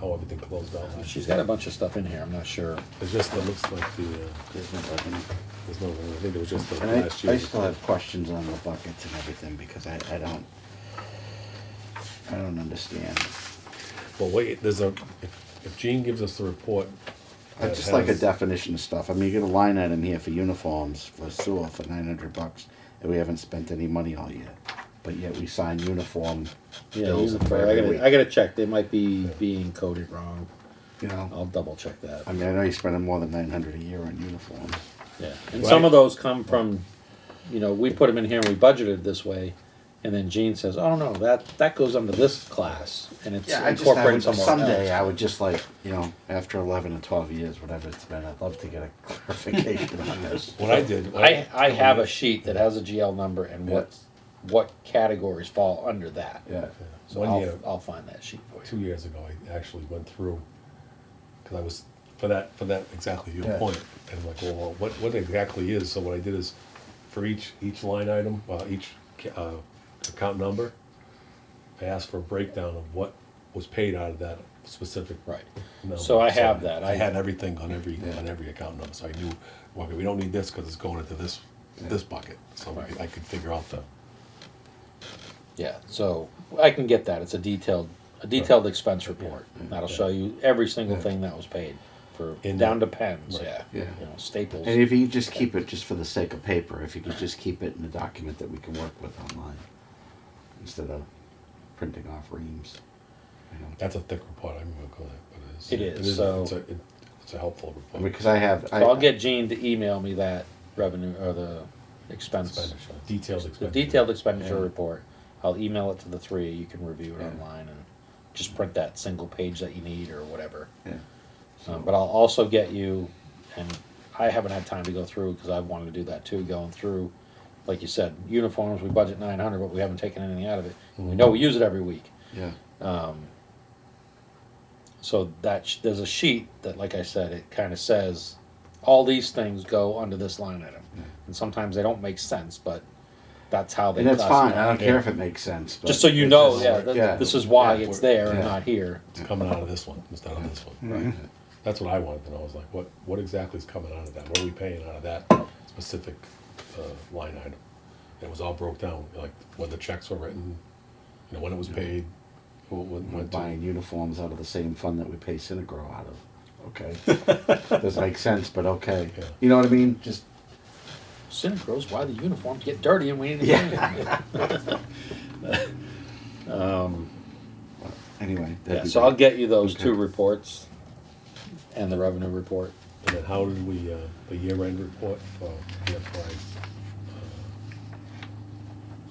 how everything closed out. She's got a bunch of stuff in here. I'm not sure. It looks like There's no revenue. there's no, I think it was just the And last year. I still have questions on the buckets and everything because I don't understand. Well, wait, if Gene gives us the report. I that just like a has- definition of stuff. I mean, you get a line item here for uniforms for sewer for $900, and we haven't spent any money all year. But yet we sign uniform bills for every week. I gotta check. They might be being coded wrong. You know, I'll double check that. I mean, I know you're spending more than $900 a year on uniforms. Yeah, and Right. some of those come from, we put them in here and we budgeted this way, and then Gene says, "Oh no, that goes under this class, and it's incorporated somewhere someday else." I would just like, after 11 or 12 years, whatever it's been, I'd love to get a clarification on this. What I did. I have a sheet that has a GL number and what categories fall under that. Yeah. So One year, I'll find that sheet for you. 2 years ago, I actually went through, because I was, for that exactly your Yeah. point, and I'm like, well, what exactly is, so what I did is, for each line item, each account number, I asked for a breakdown of what was paid out of that specific Right. number. So I have that. I had everything on every Yeah. account number, so I knew, well, we don't need this because it's going into this bucket, so Right. I could figure out the. Yeah, so I can get that. It's a detailed expense report. That'll show you every single thing that was paid for down to pens. Right. Yeah. Yeah. Staples. And if you just keep it just for the sake of paper, if you could just keep it in a document that we can work with online instead of printing off reams. That's a thick report, I'm gonna go that, but It is, so- it's a helpful report. Because I have, So I'll get Gene to email me that revenue or the expense, Expenditure, detailed the expenditure. detailed expenditure Yeah. report. I'll email it to the three. You can review it Yeah. online and just print that single page that you need or whatever. yeah. But I'll also get you, and I haven't had time to go through because I wanted to do that too. Going through, like you said, uniforms. We budget 900, but we haven't taken anything out of it. We know we use it every week. Yeah. So there's a sheet that, like I said, it kind of says all these things go under this line item, and sometimes they don't make sense, but that's how they. And that's fine. I don't classify it. care if it makes sense. But Just so you it's know, just- this is why Yeah. it's there and Yeah. not here. It's coming out of this one instead of this one. Right. That's what I wanted to know, I was like, what exactly is coming out of that? What are we paying out of that specific line item? It was all broke down, like when the checks were written, when it was paid, who it We're went to. buying uniforms out of the same fund that we pay Synagro out of. Okay. Doesn't make sense, but okay. Yeah. You know what I mean? Just Cynic grows why the uniforms get dirty and we need to clean them. anyway. Yeah, that'd be so I'll great. get you those Okay. two reports and the revenue report. And then how did we, the year-end report for the enterprise,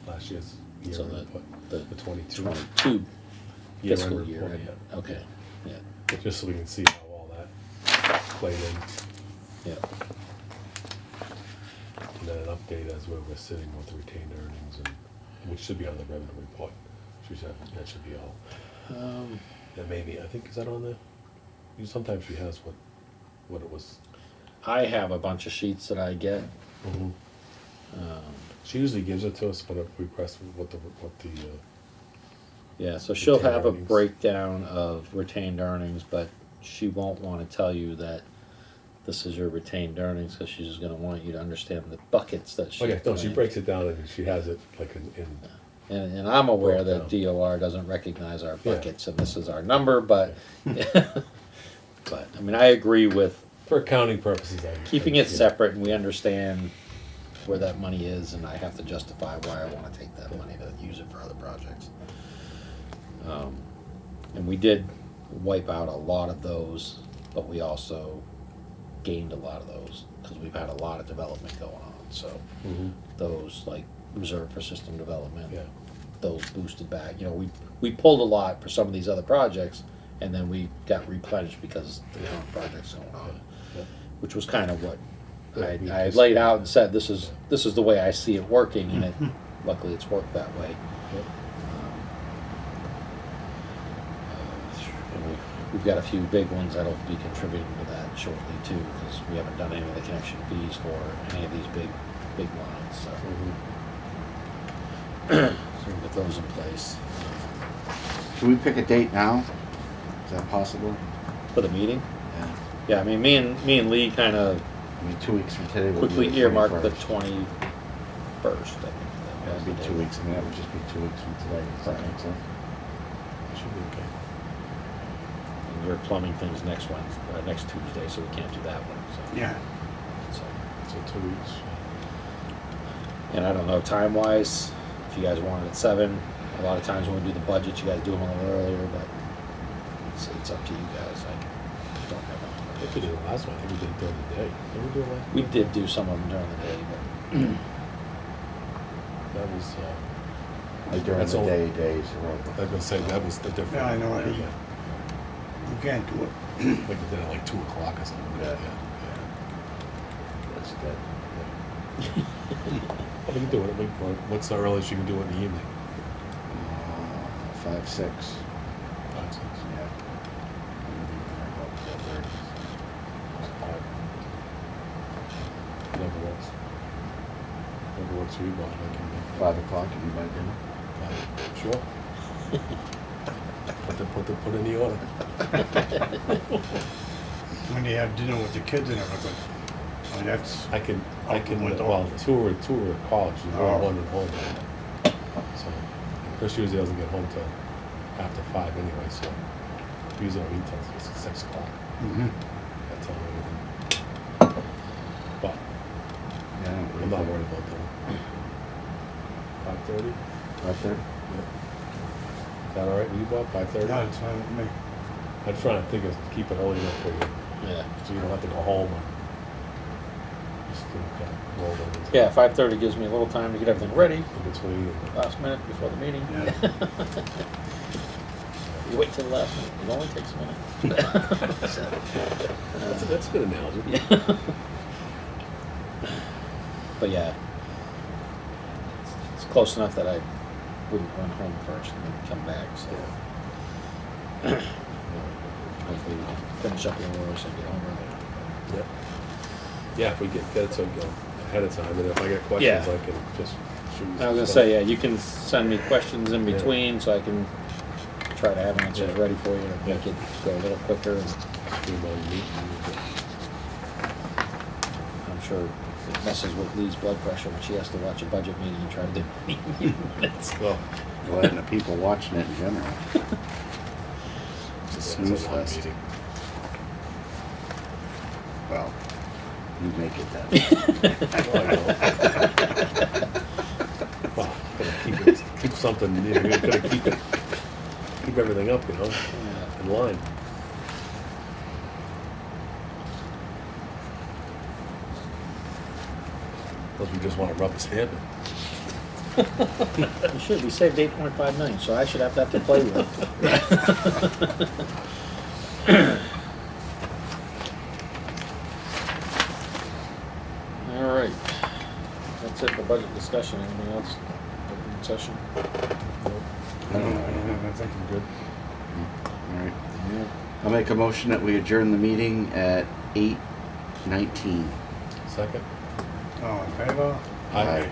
last year's So year-end report, the the 22 22 year-end fiscal year. report, Right? yeah. Okay. Yeah. Just so we can see how all that played in, Yeah. and then an update as where we're sitting with the retained earnings, and which should be on the revenue report. That should be all. That maybe, I think, is that on there? Sometimes she has what it was. I have a bunch of sheets that I get. She usually gives it to us when a request what the Yeah, so she'll Retained have a earnings. breakdown of retained earnings, but she won't want to tell you that this is your retained earnings, because she's just gonna want you to understand the buckets that she. Okay, no, she claimed. breaks it down and she has it like in And I'm aware Broke that down. DOR doesn't recognize our Yeah. buckets, and this is our number, but, but, I mean, I agree with for accounting purposes. keeping it yeah. separate, and we understand where that money is, and I have to justify why I wanna take that money to use it for other projects. And we did wipe out a lot of those, but we also gained a lot of those, cause we've had a lot of development going on, so Mhm. those, like, reserve for system development. Yeah. Those boosted back, you know, we pulled a lot for some of these other projects, and then we got replenished because the current project's going on, Yeah. which was kind of what Yeah, we I just- laid out and said, this is the way I see it working, and it, luckily it's worked that way. Yep. And we've got a few big ones that'll be contributing to that shortly too, because we haven't done any of the connection fees for any of these big lines, so. Mhm. So we'll get those in place. Can we pick a date now? Is that possible? For the meeting? Yeah. Yeah, I mean, me and Lee kind of I mean, 2 weeks from today would quickly be the earmarked the 21st. 21st, I think. That would be 2 weeks, and that would just be 2 weeks from today. Does that Right. make sense? Should be okay. And we're plumbing things next Wednesday, next Tuesday, so we can't do that one, so. Yeah. So, So 2 weeks. and I don't know, time-wise, if you guys want it at 7, a lot of times when we do the budget, you guys do them a little earlier, but it's up to you guys. I don't have I think we did it last one. I think we did it during the day. Did we do it last? We did do some of them during the day, but That was. Like during That's the all- days or I was gonna say that was the difference. Yeah, I know, Yeah, you can't do it. like we did it like 2 o'clock or something. Yeah. Yeah. That's good. Well, we can do it. What's the earliest you can do it in the evening? 5, 6. 5, 6. Yeah. Never works. Never works for you, Bob. I can make 5 o'clock, and you might dinner. 5. Sure. Put in the order. When you have dinner with the kids and everything. I mean, that's, I can. With Well, all- two are at college. There's Oh. only one at home. So Chris usually doesn't get home till after 5 anyway. So we usually don't eat till 6 o'clock. mhm. That's all everything. But Yeah. I'm not worried about that. 5:30. 5:30? Is that all right with you, Bob? 5:30. Yeah, it's fine with me. I'm trying to think of keep it early enough for you, yeah. so you don't have to go home. And just roll over. Yeah, 5:30 gives me a little time to get everything ready, In between. And, last minute before the meeting. Yeah. You wait till the last minute, it only takes a minute. that's a good analogy. But yeah, it's close enough that I wouldn't run home first and then come back, so. Hopefully we can finish up a little early so I get home early. Yeah. Yeah, if we get it so go ahead of time, and if I get questions, Yeah. I can just shoot you. I was gonna say, yeah, you can send me questions in Yeah. between so I can try to have answers Yeah. ready for you and make it go a little quicker. And Streamline the meeting. I'm sure it messes with Lee's blood pressure when she has to watch a budget meeting and try to do minutes. Well, Well, and the people watching it in general. It's a snooze it's a long fest. meeting. Well, you make it that. Well, I know. Well, gotta keep something. You gotta keep everything up, Yeah. in line. Unless we just want to rubber stamp it. You should. We saved 8.5 million, so I should have that to play with. All right. That's it for budget discussion. Anything else? Open session? I don't have anything. Good. All right. I'll make a motion that we adjourn the meeting at 8:19. Second. All in favor? Aye.